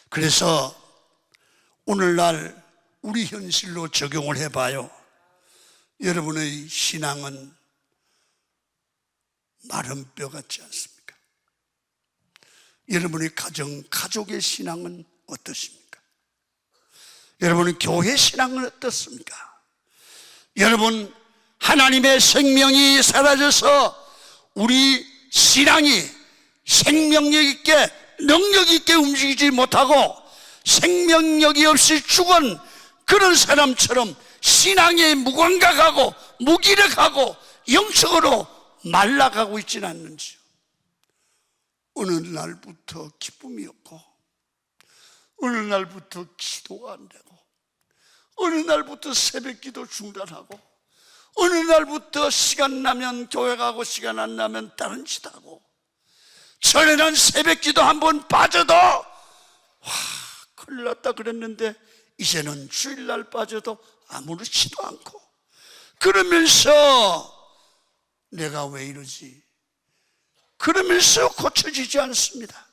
그래서 오늘날 우리 현실로 적용을 해봐요. 여러분의 신앙은 마른 뼈 같지 않습니까? 여러분의 가족의 신앙은 어떻습니까? 여러분의 교회 신앙은 어떻습니까? 여러분, 하나님의 생명이 사라져서 우리 신앙이 생명력 있게 능력 있게 움직이지 못하고 생명력이 없이 죽은 그런 사람처럼 신앙에 무감각하고 무기력하고 영적으로 말라가고 있지는 않는지요. 어느 날부터 기쁨이 없고 어느 날부터 기도가 안 되고 어느 날부터 새벽기도 중단하고 어느 날부터 시간 나면 교회 가고 시간 안 나면 다른 짓 하고, 전에는 새벽기도 한번 빠져도 큰일 났다 그랬는데 이제는 주일날 빠져도 아무렇지도 않고, 그러면서 내가 왜 이러지? 그러면서 고쳐지지 않습니다.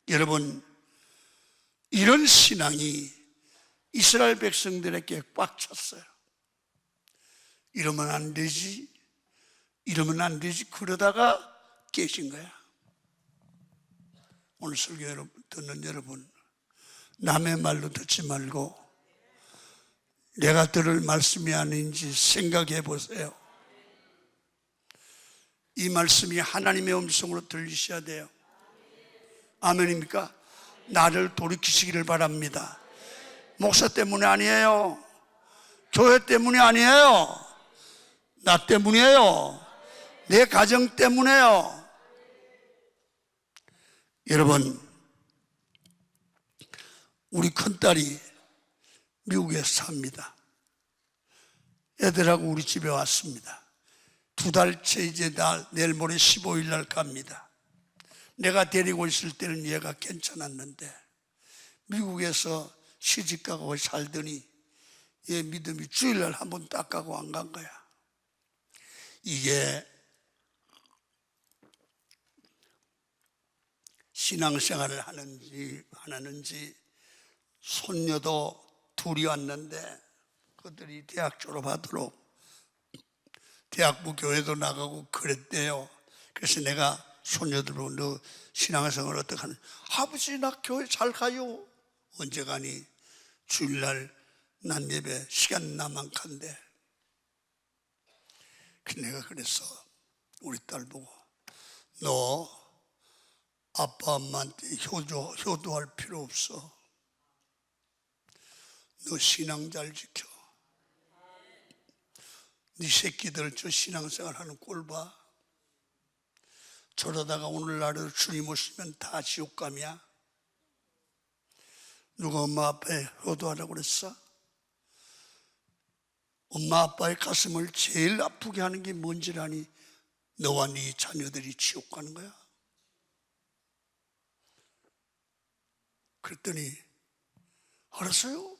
여러분, 이런 신앙이 이스라엘 백성들에게 꽉 찼어요. 이러면 안 되지, 이러면 안 되지, 그러다가 깨진 거야. 오늘 설교 듣는 여러분, 남의 말로 듣지 말고 내가 들을 말씀이 아닌지 생각해 보세요. 이 말씀이 하나님의 음성으로 들리셔야 돼요. 아멘입니까? 나를 돌이키시기를 바랍니다. 목사 때문에 아니에요. 교회 때문이 아니에요. 나 때문이에요. 내 가정 때문에요. 여러분, 우리 큰딸이 미국에 삽니다. 애들하고 우리 집에 왔습니다. 2달째 이제 내일 모레 15일 날 갑니다. 내가 데리고 있을 때는 얘가 괜찮았는데 미국에서 시집가고 살더니 얘 믿음이 주일날 한번 딱 가고 안 간 거야. 이게 신앙생활을 하는지 안 하는지, 손녀도 둘이 왔는데 그들이 대학 졸업하도록 대학부 교회도 나가고 그랬대요. 그래서 내가 손녀들로 너 신앙생활 어떻게 하는지, 아버지 나 교회 잘 가요. 언제 가니? 주일날 난 예배 시간 나만 간대. 내가 그래서 우리 딸 보고 너 아빠 엄마한테 효도할 필요 없어. 너 신앙 잘 지켜. 네 새끼들 저 신앙생활 하는 꼴 봐. 저러다가 오늘날을 주님 오시면 다 지옥감이야. 누가 엄마 아빠에 효도하라고 그랬어? 엄마 아빠의 가슴을 제일 아프게 하는 게 뭔지 아니? 너와 네 자녀들이 지옥 가는 거야. 그랬더니 알았어요.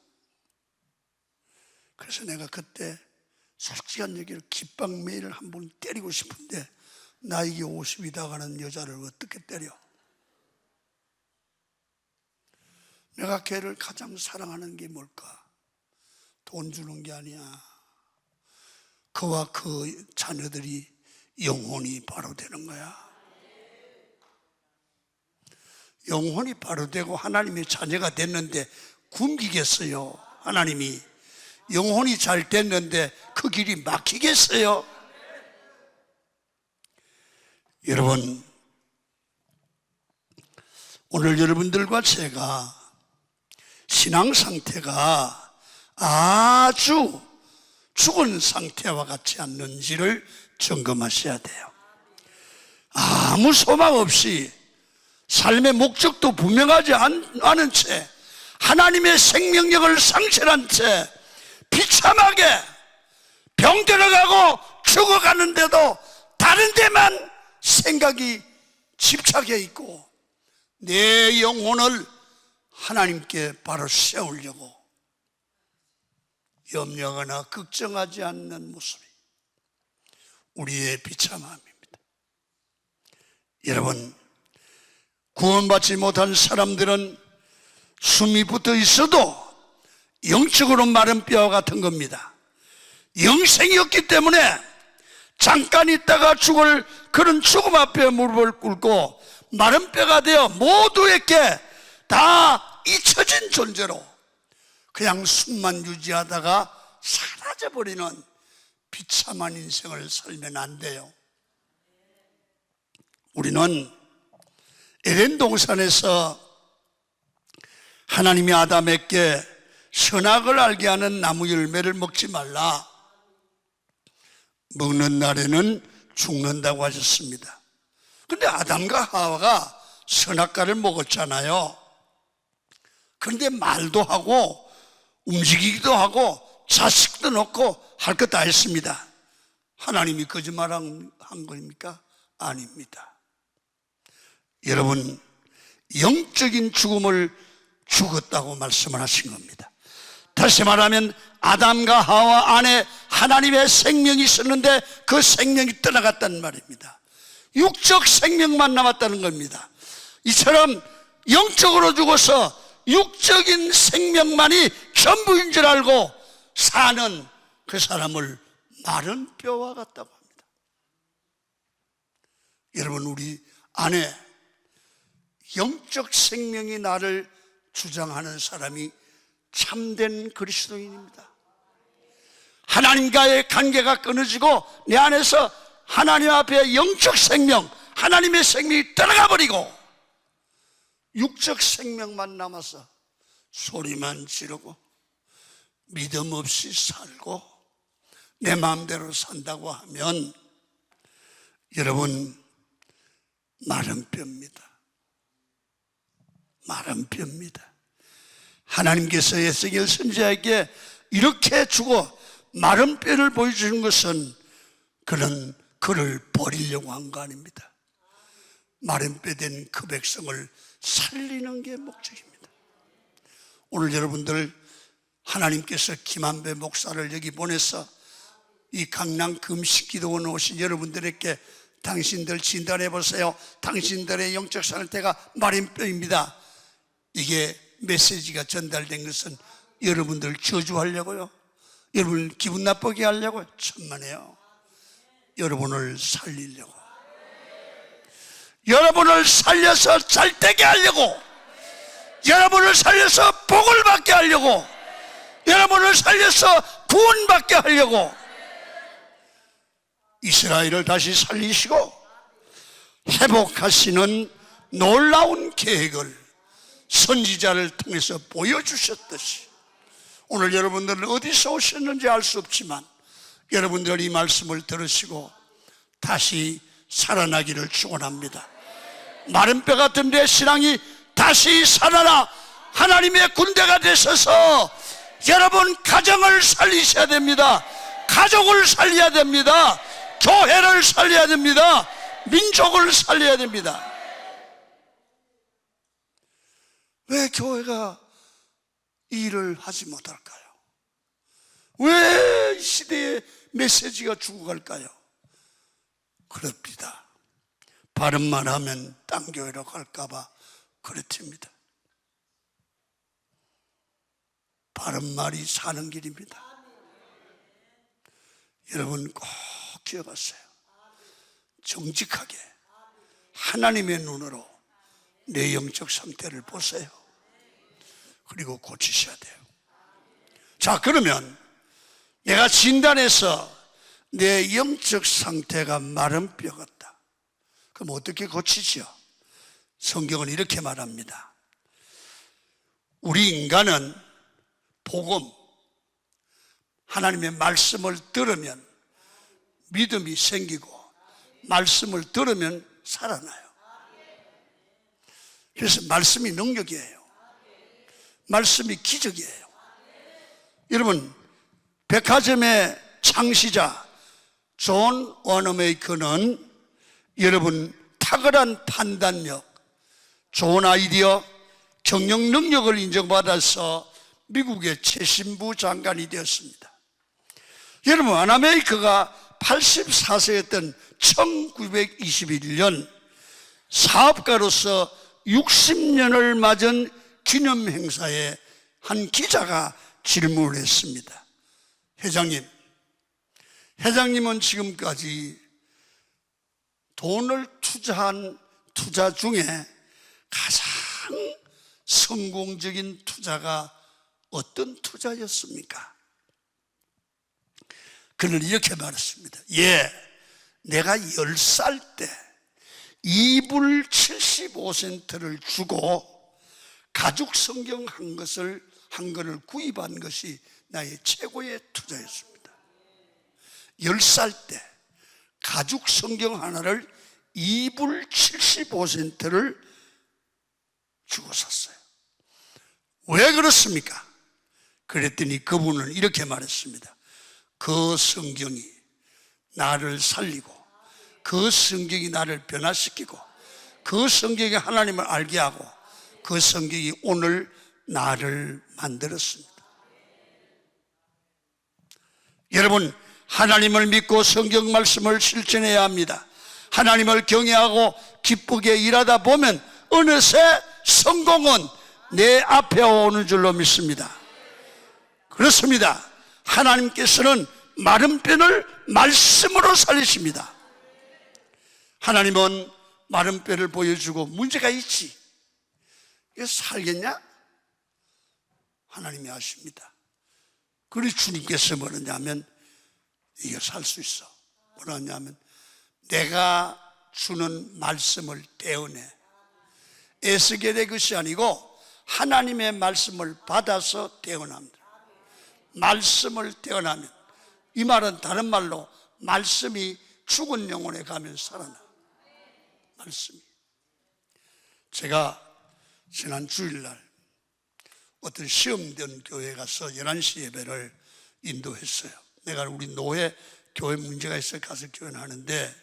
그래서 내가 그때 솔직한 얘기를 깃방매를 한번 때리고 싶은데 나이게 50이 다 가는 여자를 어떻게 때려? 내가 걔를 가장 사랑하는 게 뭘까? 돈 주는 게 아니야. 그와 그 자녀들이 영혼이 바로 되는 거야. 영혼이 바로 되고 하나님의 자녀가 됐는데 굶기겠어요? 하나님이 영혼이 잘 됐는데 그 길이 막히겠어요? 여러분, 오늘 여러분들과 제가 신앙 상태가 아주 죽은 상태와 같지 않는지를 점검하셔야 돼요. 아무 소망 없이 삶의 목적도 분명하지 않은 채 하나님의 생명력을 상실한 채 비참하게 병들어가고 죽어가는데도 다른 데만 생각이 집착해 있고 내 영혼을 하나님께 바로 세우려고 염려하거나 걱정하지 않는 모습이 우리의 비참함입니다. 여러분, 구원받지 못한 사람들은 숨이 붙어 있어도 영적으로 마른 뼈와 같은 겁니다. 영생이 없기 때문에 잠깐 있다가 죽을 그런 죽음 앞에 무릎을 꿇고 마른 뼈가 되어 모두에게 다 잊혀진 존재로 그냥 숨만 유지하다가 사라져버리는 비참한 인생을 살면 안 돼요. 우리는 에덴 동산에서 하나님이 아담에게 선악을 알게 하는 나무 열매를 먹지 말라, 먹는 날에는 죽는다고 하셨습니다. 그런데 아담과 하와가 선악과를 먹었잖아요. 그런데 말도 하고 움직이기도 하고 자식도 낳고 할 것 다 했습니다. 하나님이 거짓말한 겁니까? 아닙니다. 여러분, 영적인 죽음을 죽었다고 말씀을 하신 겁니다. 다시 말하면 아담과 하와 안에 하나님의 생명이 있었는데 그 생명이 떠나갔다는 말입니다. 육적 생명만 남았다는 겁니다. 이처럼 영적으로 죽어서 육적인 생명만이 전부인 줄 알고 사는 그 사람을 마른 뼈와 같다고 합니다. 여러분, 우리 안에 영적 생명이 나를 주장하는 사람이 참된 그리스도인입니다. 하나님과의 관계가 끊어지고 내 안에서 하나님 앞에 영적 생명, 하나님의 생명이 떠나가 버리고 육적 생명만 남아서 소리만 지르고 믿음 없이 살고 내 마음대로 산다고 하면 여러분 마른 뼈입니다. 마른 뼈입니다. 하나님께서 에스겔 선지자에게 이렇게 주고 마른 뼈를 보여주는 것은 그는 그를 버리려고 한 거 아닙니다. 마른 뼈 된 그 백성을 살리는 게 목적입니다. 오늘 여러분들 하나님께서 김한배 목사를 여기 보내서 이 강남 금식기도원 오신 여러분들에게 당신들 진단해 보세요. 당신들의 영적 상태가 마른 뼈입니다. 이게 메시지가 전달된 것은 여러분들 저주하려고요? 여러분 기분 나쁘게 하려고? 천만에요. 여러분을 살리려고, 여러분을 살려서 잘되게 하려고, 여러분을 살려서 복을 받게 하려고, 여러분을 살려서 구원받게 하려고 이스라엘을 다시 살리시고 회복하시는 놀라운 계획을 선지자를 통해서 보여주셨듯이 오늘 여러분들은 어디서 오셨는지 알 수 없지만 여러분들이 이 말씀을 들으시고 다시 살아나기를 축원합니다. 마른 뼈 같은 내 신앙이 다시 살아나 하나님의 군대가 되셔서 여러분 가정을 살리셔야 됩니다. 가족을 살려야 됩니다. 교회를 살려야 됩니다. 민족을 살려야 됩니다. 왜 교회가 이 일을 하지 못할까요? 왜 이 시대의 메시지가 죽어갈까요? 그렇습니다. 바른 말 하면 딴 교회로 갈까봐 그렇답니다. 바른 말이 사는 길입니다. 여러분 꼭 기억하세요. 정직하게 하나님의 눈으로 내 영적 상태를 보세요. 그리고 고치셔야 돼요. 자, 그러면 내가 진단해서 내 영적 상태가 마른 뼈 같다. 그럼 어떻게 고치죠? 성경은 이렇게 말합니다. 우리 인간은 복음, 하나님의 말씀을 들으면 믿음이 생기고 말씀을 들으면 살아나요. 그래서 말씀이 능력이에요. 말씀이 기적이에요. 여러분, 백화점의 창시자 존 워너메이커는 여러분 탁월한 판단력, 좋은 아이디어, 경영 능력을 인정받아서 미국의 최신부 장관이 되었습니다. 여러분, 워너메이커가 84세였던 1921년 사업가로서 60년을 맞은 기념 행사에 한 기자가 질문을 했습니다. 회장님은 지금까지 돈을 투자한 투자 중에 가장 성공적인 투자가 어떤 투자였습니까? 그는 이렇게 말했습니다. 내가 10살 때 이불 75센트를 주고 가죽 성경 한 권을 구입한 것이 나의 최고의 투자였습니다. 10살 때 가죽 성경 하나를 이불 75센트를 주고 샀어요. 왜 그렇습니까? 그랬더니 그분은 이렇게 말했습니다. 그 성경이 나를 살리고 그 성경이 나를 변화시키고 그 성경이 하나님을 알게 하고 그 성경이 오늘 나를 만들었습니다. 여러분, 하나님을 믿고 성경 말씀을 실천해야 합니다. 하나님을 경외하고 기쁘게 일하다 보면 어느새 성공은 내 앞에 오는 줄로 믿습니다. 그렇습니다. 하나님께서는 마른 뼈를 말씀으로 살리십니다. 하나님은 마른 뼈를 보여주고 문제가 있지, 이거 살겠냐? 하나님이 아십니다. 그래서 주님께서 뭐라냐면 이거 살 수 있어. 뭐라냐면 내가 주는 말씀을 떼어내. 에스겔의 것이 아니고 하나님의 말씀을 받아서 태어납니다. 말씀을 태어나면, 이 말은 다른 말로 말씀이 죽은 영혼에 가면 살아나. 말씀이. 제가 지난 주일날 어떤 시험된 교회에 가서 11시 예배를 인도했어요. 내가 우리 노회 교회 문제가 있어서 가서 교연하는데,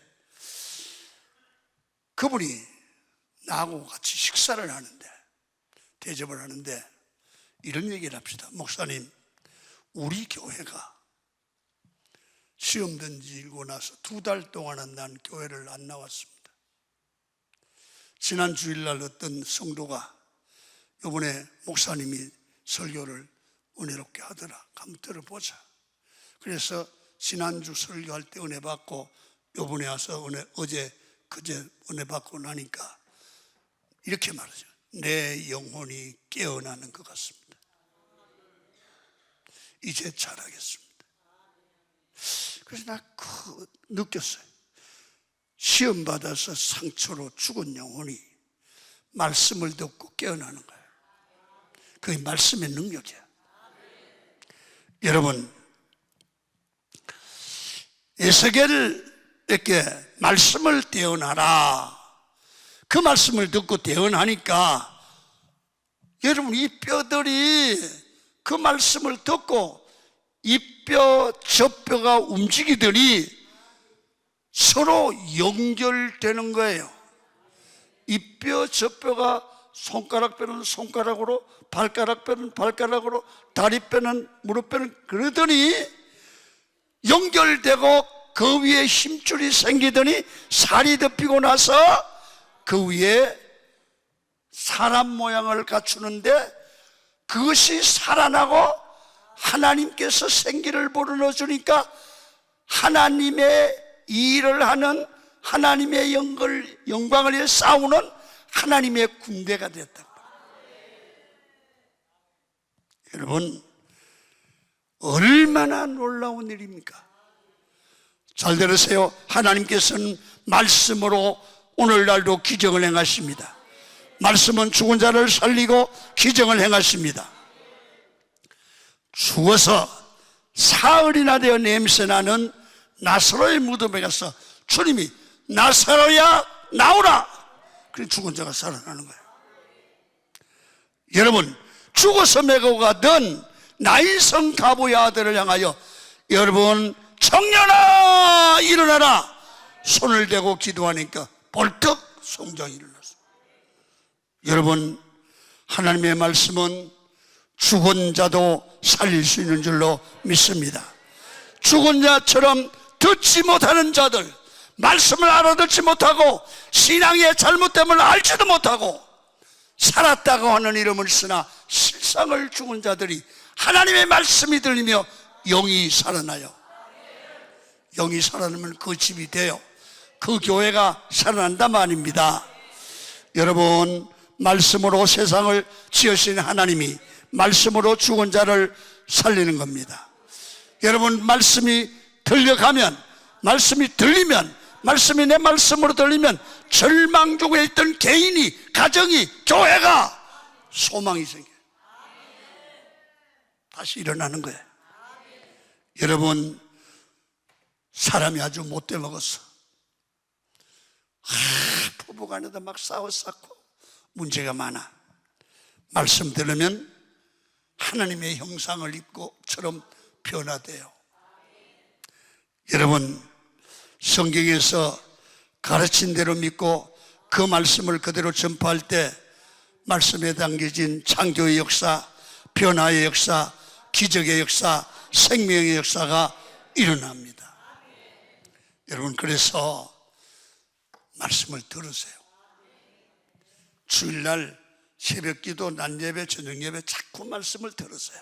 그분이 나하고 같이 식사를 하는데, 대접을 하는데 이런 얘기를 합시다. 목사님, 우리 교회가 시험 던지고 나서 2달 동안은 난 교회를 안 나왔습니다. 지난 주일날 어떤 성도가 이번에 목사님이 설교를 은혜롭게 하더라. 한번 들어보자. 그래서 지난주 설교할 때 은혜 받고 이번에 와서 어제 그제 은혜 받고 나니까 이렇게 말하죠. 내 영혼이 깨어나는 것 같습니다. 이제 잘하겠습니다. 그래서 나 느꼈어요. 시험 받아서 상처로 죽은 영혼이 말씀을 듣고 깨어나는 거예요. 그게 말씀의 능력이야. 여러분, 에스겔에게 말씀을 대언하라. 그 말씀을 듣고 대언하니까 여러분, 이 뼈들이 그 말씀을 듣고 이 뼈 저 뼈가 움직이더니 서로 연결되는 거예요. 이 뼈 저 뼈가 손가락 뼈는 손가락으로, 발가락 뼈는 발가락으로, 다리 뼈는 무릎 뼈는, 그러더니 연결되고 그 위에 힘줄이 생기더니 살이 덮이고 나서 그 위에 사람 모양을 갖추는데 그것이 살아나고 하나님께서 생기를 불어넣어주니까 하나님의 일을 하는, 하나님의 영광을 위해 싸우는 하나님의 군대가 되었다. 여러분, 얼마나 놀라운 일입니까? 잘 들으세요. 하나님께서는 말씀으로 오늘날도 기적을 행하십니다. 말씀은 죽은 자를 살리고 기적을 행하십니다. 죽어서 사흘이나 되어 냄새나는 나사로의 무덤에 가서 주님이 나사로야 나오라! 그래서 죽은 자가 살아나는 거예요. 여러분, 죽어서 메고 가던 나인성 가부의 아들을 향하여 여러분, 청년아 일어나라! 손을 대고 기도하니까 벌떡 성장이 일어났어요. 여러분, 하나님의 말씀은 죽은 자도 살릴 수 있는 줄로 믿습니다. 죽은 자처럼 듣지 못하는 자들, 말씀을 알아듣지 못하고 신앙의 잘못됨을 알지도 못하고 살았다고 하는 이름을 쓰나 실상을 죽은 자들이 하나님의 말씀이 들리며 영이 살아나요. 영이 살아나면 그 집이 돼요. 그 교회가 살아난단 말입니다. 여러분, 말씀으로 세상을 지으신 하나님이 말씀으로 죽은 자를 살리는 겁니다. 여러분, 말씀이 들려가면, 말씀이 들리면, 말씀이 내 말씀으로 들리면 절망족에 있던 개인이, 가정이, 교회가 소망이 생겨요. 다시 일어나는 거예요. 여러분, 사람이 아주 못돼 먹었어. 부부간에도 막 싸웠었고 문제가 많아. 말씀 들으면 하나님의 형상을 입고처럼 변화돼요. 여러분, 성경에서 가르친 대로 믿고 그 말씀을 그대로 전파할 때 말씀에 담겨진 창조의 역사, 변화의 역사, 기적의 역사, 생명의 역사가 일어납니다. 여러분, 그래서 말씀을 들으세요. 주일날 새벽기도, 낮예배, 저녁예배 자꾸 말씀을 들으세요.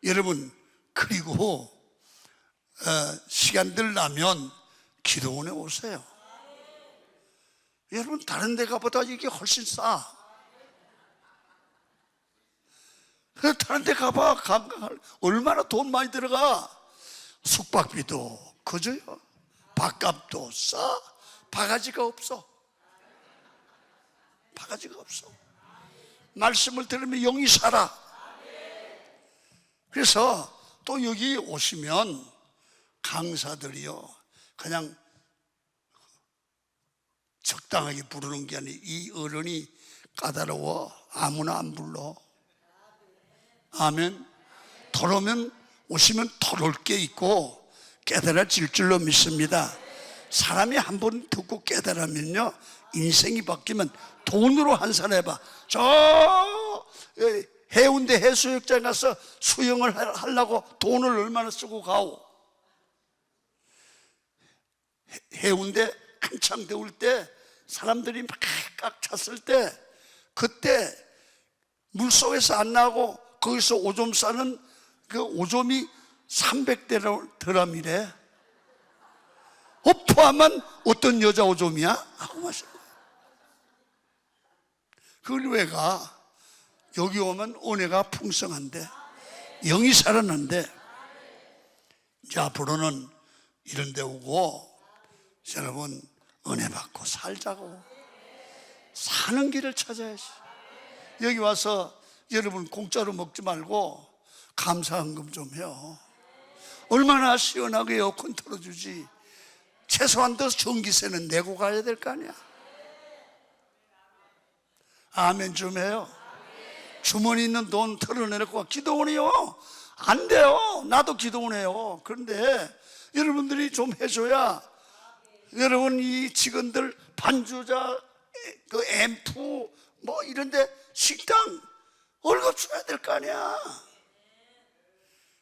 여러분, 그리고 시간들 나면 기도원에 오세요. 여러분, 다른 데 가보다 이게 훨씬 싸. 다른 데 가봐. 얼마나 돈 많이 들어가. 숙박비도 거저요. 밥값도 싸. 바가지가 없어. 바가지가 없어. 말씀을 들으면 영이 살아. 그래서 또 여기 오시면 강사들이요, 그냥 적당하게 부르는 게 아니라 이 어른이 까다로워 아무나 안 불러. 아멘. 더러면 오시면 더러울 게 있고 깨달아질 줄로 믿습니다. 사람이 한 번 듣고 깨달으면요, 인생이 바뀌면 돈으로 환산해봐. 저 해운대 해수욕장 가서 수영을 하려고 돈을 얼마나 쓰고 가오. 해운대 한창 더울 때 사람들이 막 꽉 찼을 때, 그때 물속에서 안 나오고 거기서 오줌 싸는 그 오줌이 300드람이래. 포함한 어떤 여자 오줌이야? 하고 마셔. 그걸 왜 가? 여기 오면 은혜가 풍성한데, 영이 살아난대. 이제 앞으로는 이런 데 오고 여러분 은혜 받고 살자고. 사는 길을 찾아야지. 여기 와서 여러분 공짜로 먹지 말고 감사헌금 좀 해요. 얼마나 시원하게 에어컨 틀어주지. 최소한 더 전기세는 내고 가야 될 거 아니야. 아멘 좀 해요. 주머니 있는 돈 털어내놓고 기도원이요? 안 돼요. 나도 기도원해요. 그런데 여러분들이 좀 해줘야, 여러분 이 직원들 반주자, 그 앰프 뭐 이런데 식당 월급 줘야 될 거 아니야.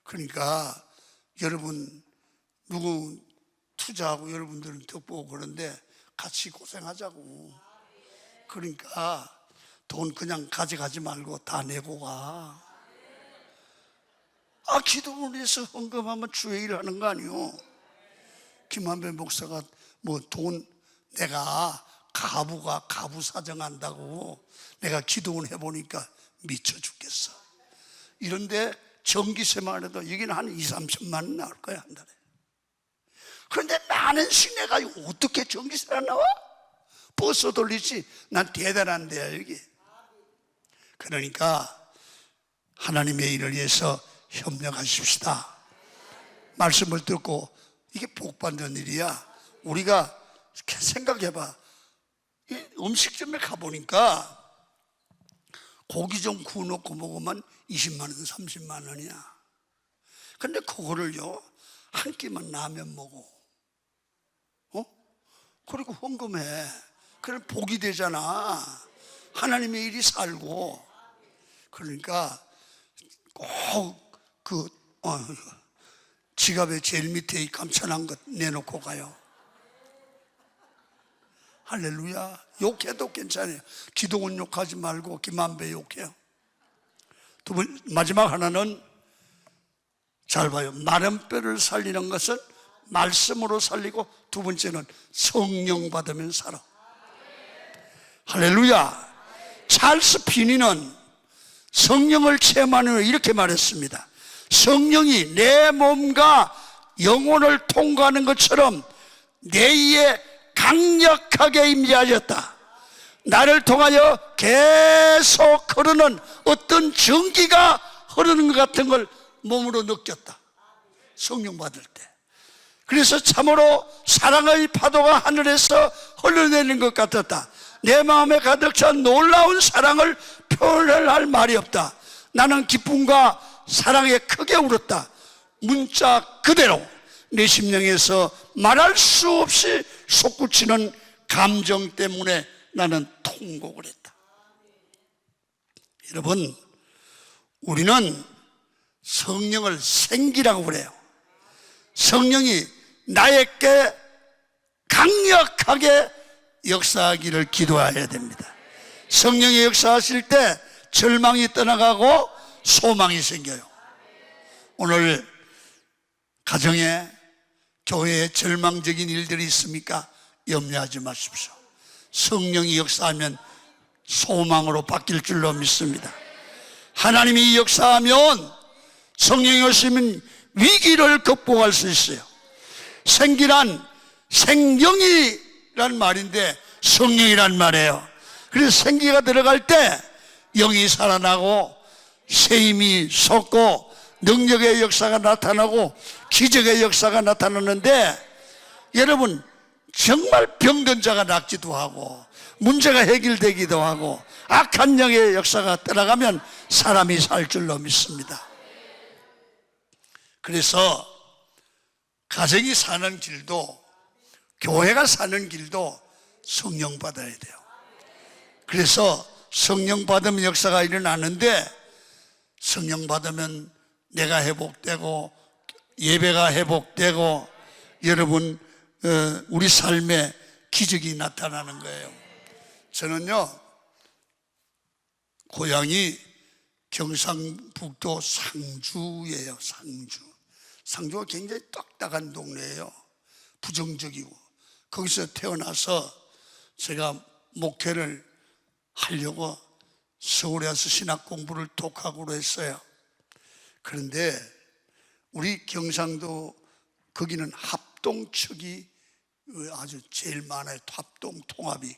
그러니까 여러분 누구 투자하고 여러분들은 덕보고 그런데 같이 고생하자고. 그러니까 돈 그냥 가져가지 말고 다 내고 가. 기도원에서 헌금하면 주의 일 하는 거 아니요. 김한배 목사가 뭐 돈, 내가 가부 사정한다고 내가 기도원 해보니까 미쳐 죽겠어. 이런데 전기세만 해도 여기는 한 2-30만 원 나올 거야, 한 달에. 그런데 많은 시내가 어떻게 전기세가 나와? 버스 돌리지. 난 대단한 데야 여기. 그러니까 하나님의 일을 위해서 협력하십시다. 말씀을 듣고 이게 복받는 일이야. 우리가 생각해봐. 이 음식점에 가보니까 고기 좀 구워놓고 먹으면 20만 원, 30만 원이야. 근데 그거를요, 한 끼만 라면 먹어. 그리고 헌금해. 그래 복이 되잖아. 하나님의 일이 살고. 그러니까 꼭 지갑에 제일 밑에 이 감천한 것 내놓고 가요. 할렐루야. 욕해도 괜찮아요. 기도원 욕하지 말고 김한배 욕해요. 마지막 하나는 잘 봐요. 마른 뼈를 살리는 것은 말씀으로 살리고, 두 번째는 성령 받으면 살아. 할렐루야. 찰스 피니는 성령을 체험하는 후에 이렇게 말했습니다. 성령이 내 몸과 영혼을 통과하는 것처럼 내 위에 강력하게 임재하였다. 나를 통하여 계속 흐르는 어떤 전기가 흐르는 것 같은 걸 몸으로 느꼈다. 성령 받을 때. 그래서 참으로 사랑의 파도가 하늘에서 흘러내리는 것 같았다. 내 마음에 가득 찬 놀라운 사랑을 표현할 말이 없다. 나는 기쁨과 사랑에 크게 울었다. 문자 그대로 내 심령에서 말할 수 없이 솟구치는 감정 때문에 나는 통곡을 했다. 여러분, 우리는 성령을 생기라고 그래요. 성령이 나에게 강력하게 역사하기를 기도해야 됩니다. 성령이 역사하실 때 절망이 떠나가고 소망이 생겨요. 오늘 가정에, 교회에 절망적인 일들이 있습니까? 염려하지 마십시오. 성령이 역사하면 소망으로 바뀔 줄로 믿습니다. 하나님이 역사하면, 성령이 오시면 위기를 극복할 수 있어요. 생기란 생명이란 말인데 성령이란 말이에요. 그래서 생기가 들어갈 때 영이 살아나고 새 힘이 솟고 능력의 역사가 나타나고 기적의 역사가 나타나는데, 여러분 정말 병든 자가 낫기도 하고 문제가 해결되기도 하고 악한 영의 역사가 따라가면 사람이 살 줄로 믿습니다. 그래서 가정이 사는 길도 교회가 사는 길도 성령 받아야 돼요. 그래서 성령 받으면 역사가 일어나는데, 성령 받으면 내가 회복되고 예배가 회복되고 여러분 우리 삶에 기적이 나타나는 거예요. 저는요 고향이 경상북도 상주예요. 상주가 굉장히 딱딱한 동네예요. 부정적이고. 거기서 태어나서 제가 목회를 하려고 서울에 와서 신학 공부를 독학으로 했어요. 그런데 우리 경상도 거기는 합동측이 아주 제일 많아요. 합동 통합이.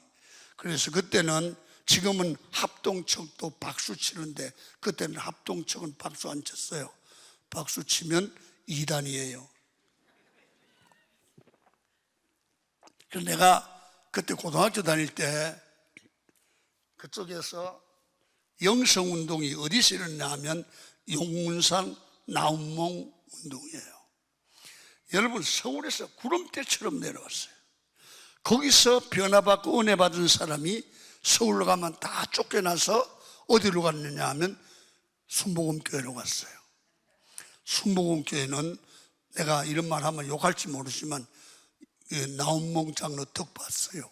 그래서 그때는, 지금은 합동측도 박수 치는데 그때는 합동측은 박수 안 쳤어요. 박수 치면 2단이에요. 그래서 내가 그때 고등학교 다닐 때 그쪽에서 영성운동이 어디서 일어나면 용문산 나운몽 운동이에요. 여러분 서울에서 구름대처럼 내려왔어요. 거기서 변화받고 은혜 받은 사람이 서울로 가면 다 쫓겨나서 어디로 갔느냐 하면 순복음교회로 갔어요. 순복음교회는 내가 이런 말 하면 욕할지 모르지만 나운몽 장로 덕 봤어요.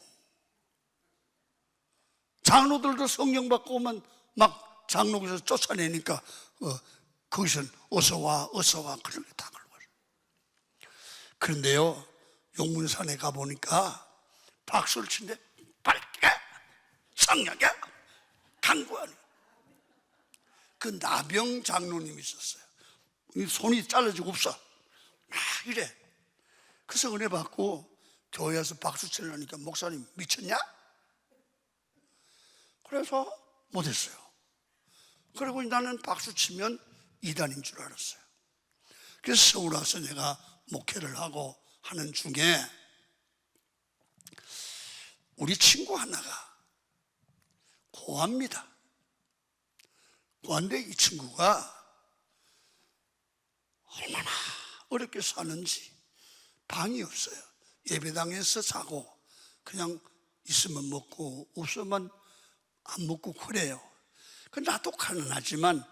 장로들도 성령 받고 오면 막 장로에서 쫓아내니까 거기서는 어서와 그런 게 다 걸어가요. 그런데요 용문산에 가보니까 박수를 치는데 밝게 성령이야 강구하니, 그 나병 장로님이 있었어요. 손이 잘라지고 없어 막 이래. 그래서 은혜 받고 교회 와서 박수 치려니까 목사님 미쳤냐? 그래서 못했어요. 그리고 나는 박수 치면 이단인 줄 알았어요. 그래서 서울 와서 내가 목회를 하고 하는 중에 우리 친구 하나가 고아입니다. 고아인데 이 친구가 얼마나 어렵게 사는지 방이 없어요. 예배당에서 자고 그냥 있으면 먹고 없으면 안 먹고 그래요. 나도 가난하지만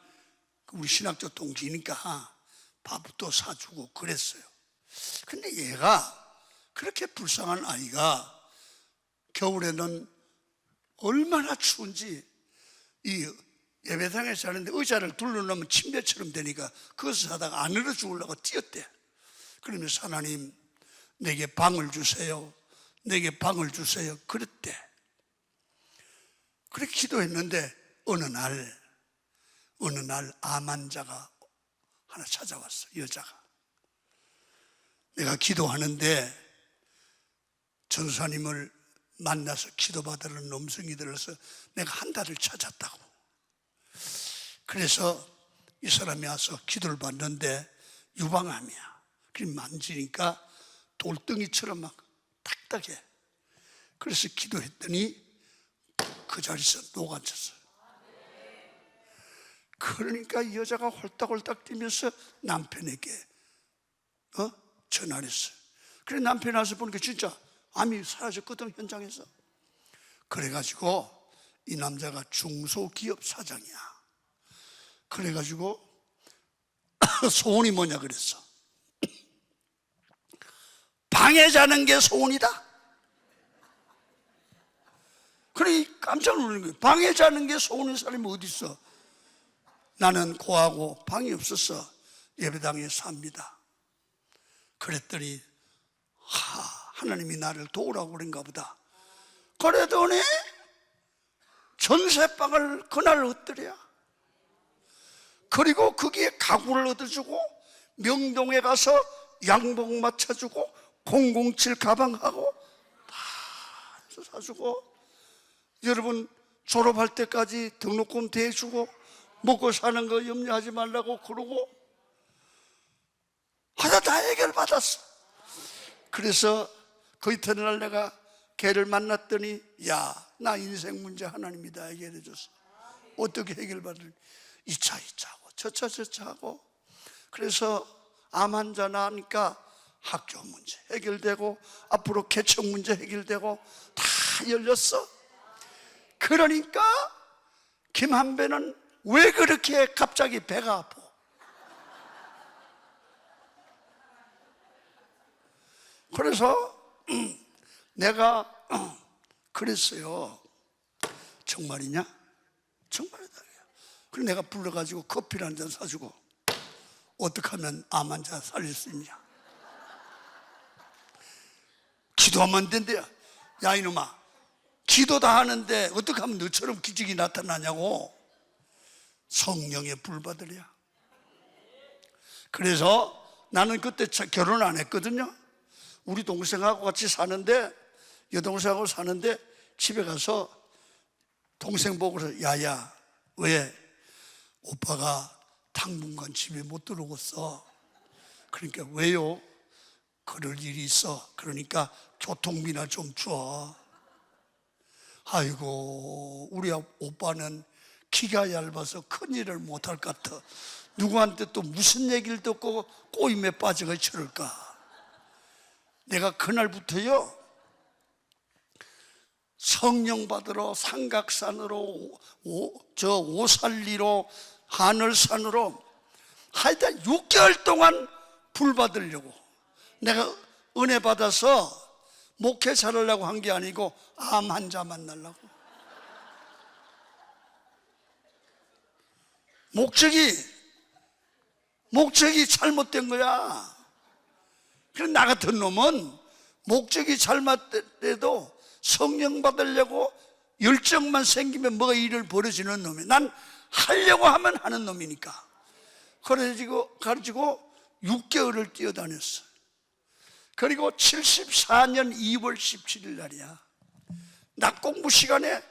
우리 신학교 동지니까 밥도 사주고 그랬어요. 근데 얘가 그렇게 불쌍한 아이가 겨울에는 얼마나 추운지 이 예배당에 자는데 의자를 둘러놓으면 침대처럼 되니까 그것을 하다가 안 얼어 죽으려고 뛰었대. 그러면서 하나님 내게 방을 주세요, 내게 방을 주세요 그랬대. 그렇게 기도했는데 어느 날 암 환자가 하나 찾아왔어. 여자가. 내가 기도하는데 전사님을 만나서 기도받으라는 음성이 들어서 내가 한 달을 찾았다고. 그래서 이 사람이 와서 기도를 받는데 유방암이야. 그래 만지니까 돌덩이처럼 막 딱딱해. 그래서 기도했더니 그 자리에서 녹아졌어요. 그러니까 이 여자가 홀딱홀딱 뛰면서 남편에게 전화를 했어요. 그래 남편이 와서 보니까 진짜 암이 사라졌거든, 현장에서. 그래가지고 이 남자가 중소기업 사장이야. 그래가지고 소원이 뭐냐 그랬어. 방에 자는 게 소원이다. 그래 깜짝 놀란 거예요. 방에 자는 게 소원인 사람이 어디 있어. 나는 고하고 방이 없어서 예배당에 삽니다. 그랬더니 하나님이 나를 도우라고 그런가 보다. 그러더니 전세방을 그날 얻더래야. 그리고 거기에 가구를 얻어주고 명동에 가서 양복 맞춰주고 007 가방하고 다 사주고. 여러분 졸업할 때까지 등록금 대주고 먹고 사는 거 염려하지 말라고 그러고 하다 다 해결받았어. 그래서 그 이튿날 내가 걔를 만났더니 야, 나 인생 문제 하나님이 다 해결해 줬어. 어떻게 해결받을? 이 차 하고 저 차 하고. 그래서 암 환자 나니까 학교 문제 해결되고 앞으로 개척 문제 해결되고 다 열렸어. 그러니까 김한배는 왜 그렇게 갑자기 배가 아파? 그래서 내가 그랬어요. 정말이냐? 정말이다. 그래서 내가 불러가지고 커피를 한 잔 사주고 어떻게 하면 암 환자 살릴 수 있냐? 기도하면 된대요. 야 이놈아, 기도 다 하는데 어떻게 하면 너처럼 기적이 나타나냐고. 성령의 불 받으랴. 그래서 나는 그때 결혼 안 했거든요. 우리 동생하고 같이 사는데, 여동생하고 사는데 집에 가서 동생 보고서 야야, 왜 오빠가 당분간 집에 못 들어오겠어? 그러니까 왜요? 그럴 일이 있어. 그러니까 교통비나 좀 줘. 아이고, 우리 오빠는 키가 얇아서 큰일을 못할 것 같아. 누구한테 또 무슨 얘기를 듣고 꼬임에 빠져가 저럴까. 내가 그날부터요, 성령 받으러 삼각산으로 저 오살리로 하늘산으로 하여튼 6개월 동안 불 받으려고. 내가 은혜 받아서 목회 잘하려고 한 게 아니고 암 환자 만나려고. 목적이 잘못된 거야. 그래서 나 같은 놈은 목적이 잘못돼도 성령 받으려고 열정만 생기면 뭐가 일을 벌어지는 놈이야. 난 하려고 하면 하는 놈이니까. 그래가지고 6개월을 뛰어다녔어. 그리고 74년 2월 17일 날이야. 낮 공부 시간에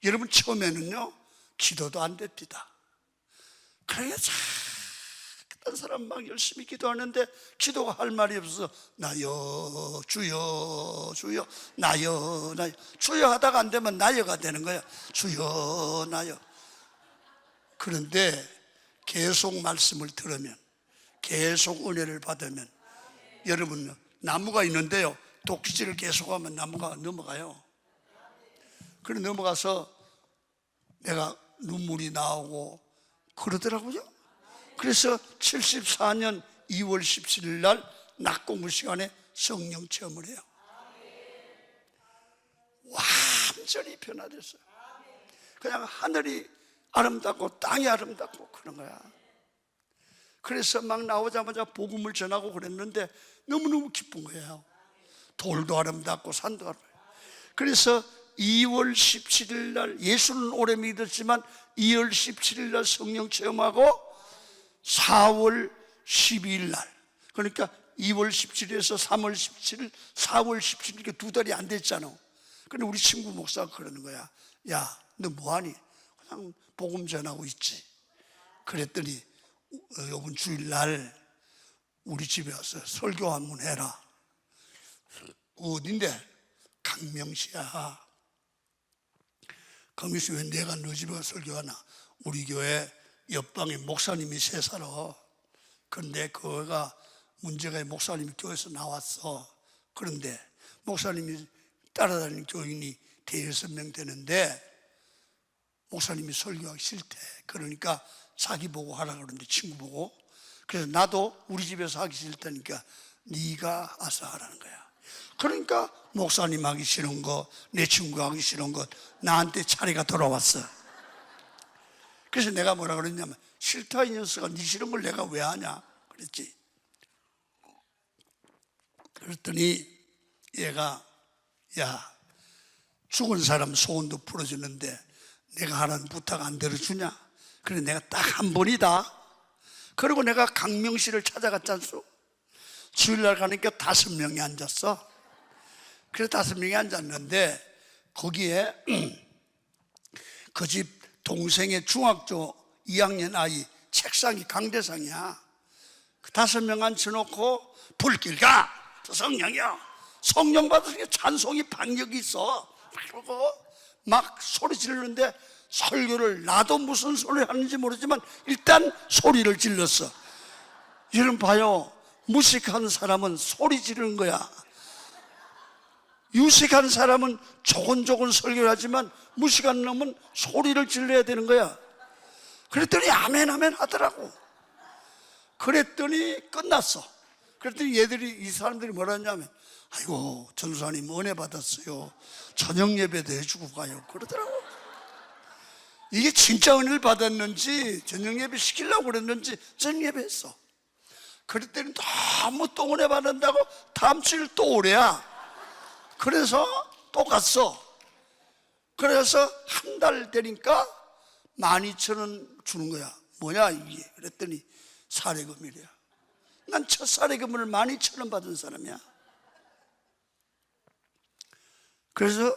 여러분 처음에는요 기도도 안 됩니다. 그래서 딴 사람 막 열심히 기도하는데 기도가 할 말이 없어서 나여 주여 주여 나여 나여 주여 하다가 안 되면 나여가 되는 거야. 주여 나여. 그런데 계속 말씀을 들으면, 계속 은혜를 받으면, 여러분 나무가 있는데요 독기질을 계속하면 나무가 넘어가요. 그래 넘어가서 내가 눈물이 나오고 그러더라고요. 그래서 74년 2월 17일 날 낮공부 시간에 성령 체험을 해요. 완전히 변화됐어요. 그냥 하늘이 아름답고 땅이 아름답고 그런 거야. 그래서 막 나오자마자 복음을 전하고 그랬는데 너무너무 기쁜 거예요. 돌도 아름답고 산도 아름답고. 그래서 2월 17일 날, 예수는 오래 믿었지만 2월 17일 날 성령 체험하고 4월 12일 날, 그러니까 2월 17일에서 3월 17일, 4월 17일, 이렇게 2달이 안 됐잖아. 근데 우리 친구 목사가 그러는 거야. 야, 너 뭐하니? 그냥 복음 전하고 있지. 그랬더니 이번 주일날 우리 집에 와서 설교 한번 해라. 어딘데? 강명시야. 강명시 왜 내가 너 집에 와서 설교하나? 우리 교회 옆방에 목사님이 새 살아. 그런데 그가 문제가 목사님이 교회에서 나왔어. 그런데 목사님이 따라다니는 교인이 대여섯 명 되는데 목사님이 설교하기 싫대. 그러니까 자기 보고 하라 그러는데, 친구 보고. 그래서 나도 우리 집에서 하기 싫다니까 네가 와서 하라는 거야. 그러니까 목사님 하기 싫은 거, 내 친구 하기 싫은 거, 나한테 차례가 돌아왔어. 그래서 내가 뭐라 그랬냐면, 싫다 이 녀석아, 네 싫은 걸 내가 왜 하냐 그랬지. 그랬더니 얘가 야, 죽은 사람 소원도 풀어주는데 내가 하라는 부탁 안 들어주냐? 그래 내가 딱 한 번이다. 그리고 내가 강명시를 찾아갔지 않소? 주일날 가니까 5명이 앉았어. 그래서 5명이 앉았는데 거기에 그 집 동생의 중학교 2학년 아이 책상이 강대상이야. 그 5명 앉혀놓고 불길 가! 성령이여! 성령 받으니까 찬송이 박력이 있어. 그러고 막 소리 지르는데 설교를 나도 무슨 소리를 하는지 모르지만 일단 소리를 질렀어. 여러분 봐요. 무식한 사람은 소리 지르는 거야. 유식한 사람은 조곤조곤 설교를 하지만 무식한 놈은 소리를 질러야 되는 거야. 그랬더니 아멘 아멘 하더라고. 그랬더니 끝났어. 그랬더니 이 사람들이 뭐라 했냐면, 아이고 전도사님 은혜 받았어요. 저녁 예배도 해주고 가요. 그러더라고. 이게 진짜 은혜를 받았는지 저녁 예배 시키려고 그랬는지 저녁 예배 했어. 그랬더니 너무 또 은혜 받는다고 다음 주일 또 오래야. 그래서 또 갔어. 그래서 한 달 되니까 12,000원 주는 거야. 뭐야 이게? 그랬더니 사례금이래요. 난 첫 사례금을 12,000원 받은 사람이야. 그래서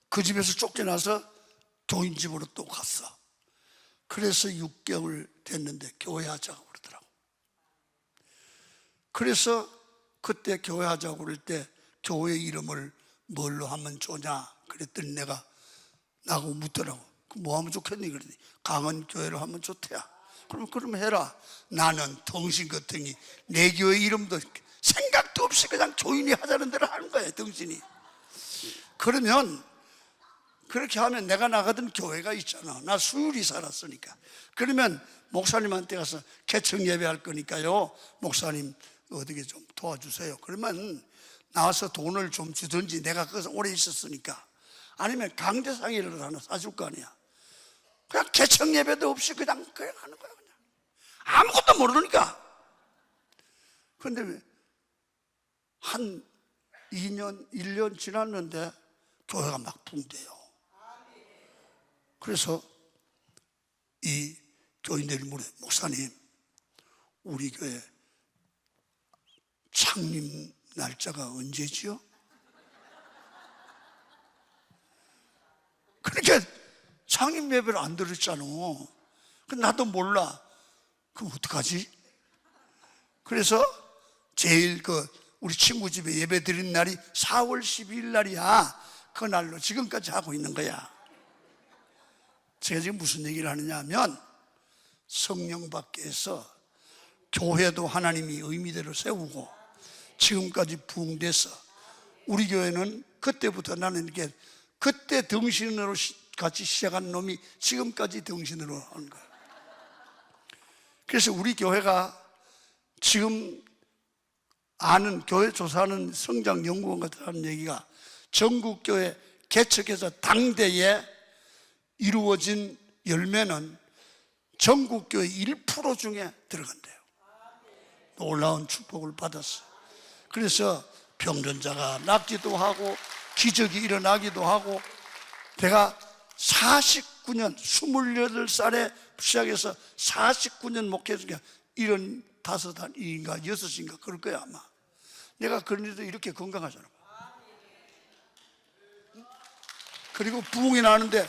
그 집에서 쫓겨나서 교인 집으로 또 갔어. 그래서 6개월 됐는데 교회 하자고 그러더라고. 그래서 그때 교회 하자고 그럴 때 교회 이름을 뭘로 하면 좋냐 그랬더니 내가 나하고 묻더라고. 뭐 하면 좋겠니? 그랬더니 강원교회로 하면 좋대야. 그럼 해라. 나는 덩신거덩이 내 교회 이름도 생각도 없이 그냥 교인이 하자는 대로 하는 거야. 덩신이. 그러면 그렇게 하면 내가 나가던 교회가 있잖아. 나 수유리 살았으니까. 그러면 목사님한테 가서 개척 예배할 거니까요, 목사님 어떻게 좀 도와주세요. 그러면 나와서 돈을 좀 주든지, 내가 거기서 오래 있었으니까. 아니면 강제상의를 하나 사줄 거 아니야. 그냥 개척 예배도 없이 그냥 하는 거야. 그냥 아무것도 모르니까. 그런데 한 2년 1년 지났는데 교회가 막 붕대요. 그래서 이 교인들이 물어요. 목사님, 우리 교회 창립 날짜가 언제지요? 그러니까 창립 예배를 안 들었잖아. 나도 몰라. 그럼 어떡하지? 그래서 제일 우리 친구 집에 예배 드린 날이 4월 12일 날이야. 그날로 지금까지 하고 있는 거야. 제가 지금 무슨 얘기를 하느냐 하면, 성령 밖에서 교회도 하나님이 의미대로 세우고 지금까지 부흥돼서, 우리 교회는 그때부터 나는 이렇게 그때 덩신으로 같이 시작한 놈이 지금까지 덩신으로 하는 거야. 그래서 우리 교회가 지금 아는, 교회 조사하는 성장연구원 같은 하는 얘기가, 전국교회 개척해서 당대에 이루어진 열매는 전국교회 1% 중에 들어간대요. 놀라운 축복을 받았어요. 그래서 병전자가 낫기도 하고 기적이 일어나기도 하고, 내가 49년 28살에 시작해서 49년 목회했으니까 75인가 6인가 그럴 거야 아마. 내가 그런데도 이렇게 건강하잖아. 그리고 부흥이 나는데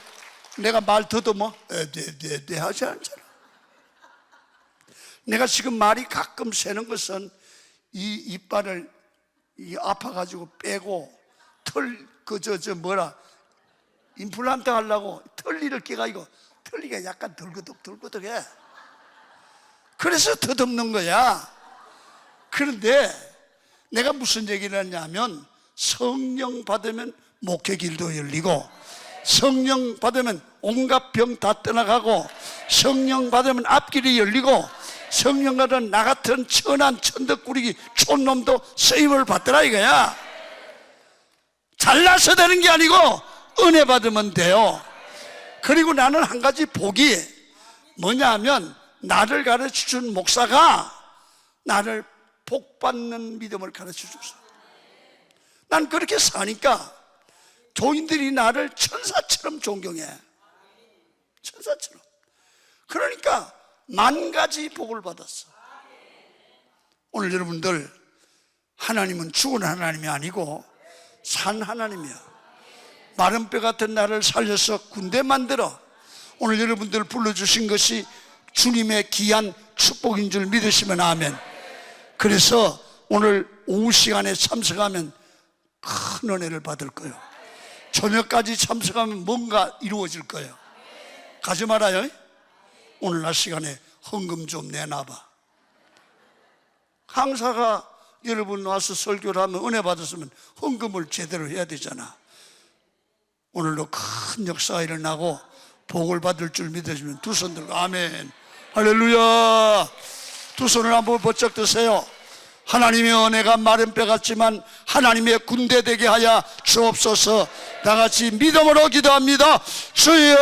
내가 말 더듬어? 네 하지 않잖아. 내가 지금 말이 가끔 새는 것은 이 이빨을 아파가지고 빼고 임플란트 하려고 털니를 끼가지고, 털니가 약간 덜거덕해. 그래서 더듬는 거야. 그런데 내가 무슨 얘기를 하냐면, 성령 받으면 목회 길도 열리고, 성령 받으면 온갖 병 다 떠나가고, 성령 받으면 앞길이 열리고, 성령 받으면 나 같은 천한 천덕꾸리기 촌놈도 쓰임을 받더라 이거야. 잘나서 되는 게 아니고 은혜 받으면 돼요. 그리고 나는 한 가지 복이 뭐냐 하면, 나를 가르쳐준 목사가 나를 복받는 믿음을 가르쳐줬어. 난 그렇게 사니까 교인들이 나를 천사처럼 존경해. 천사처럼. 그러니까 10,000가지 복을 받았어. 오늘 여러분들, 하나님은 죽은 하나님이 아니고 산 하나님이야. 마른 뼈 같은 나를 살려서 군대 만들어 오늘 여러분들 불러주신 것이 주님의 귀한 축복인 줄 믿으시면 아멘. 그래서 오늘 오후 시간에 참석하면 큰 은혜를 받을 거예요. 저녁까지 참석하면 뭔가 이루어질 거예요. 가지 말아요. 오늘 낮 시간에 헌금 좀 내놔봐. 강사가 여러분 와서 설교를 하면 은혜 받았으면 헌금을 제대로 해야 되잖아. 오늘도 큰 역사가 일어나고 복을 받을 줄 믿으시면 두 손 들고 아멘 할렐루야. 두 손을 한번 번쩍 드세요. 하나님의 은혜가 마른 뼈 같지만 하나님의 군대 되게 하여 주옵소서. 다 같이 믿음으로 기도합니다. 주여.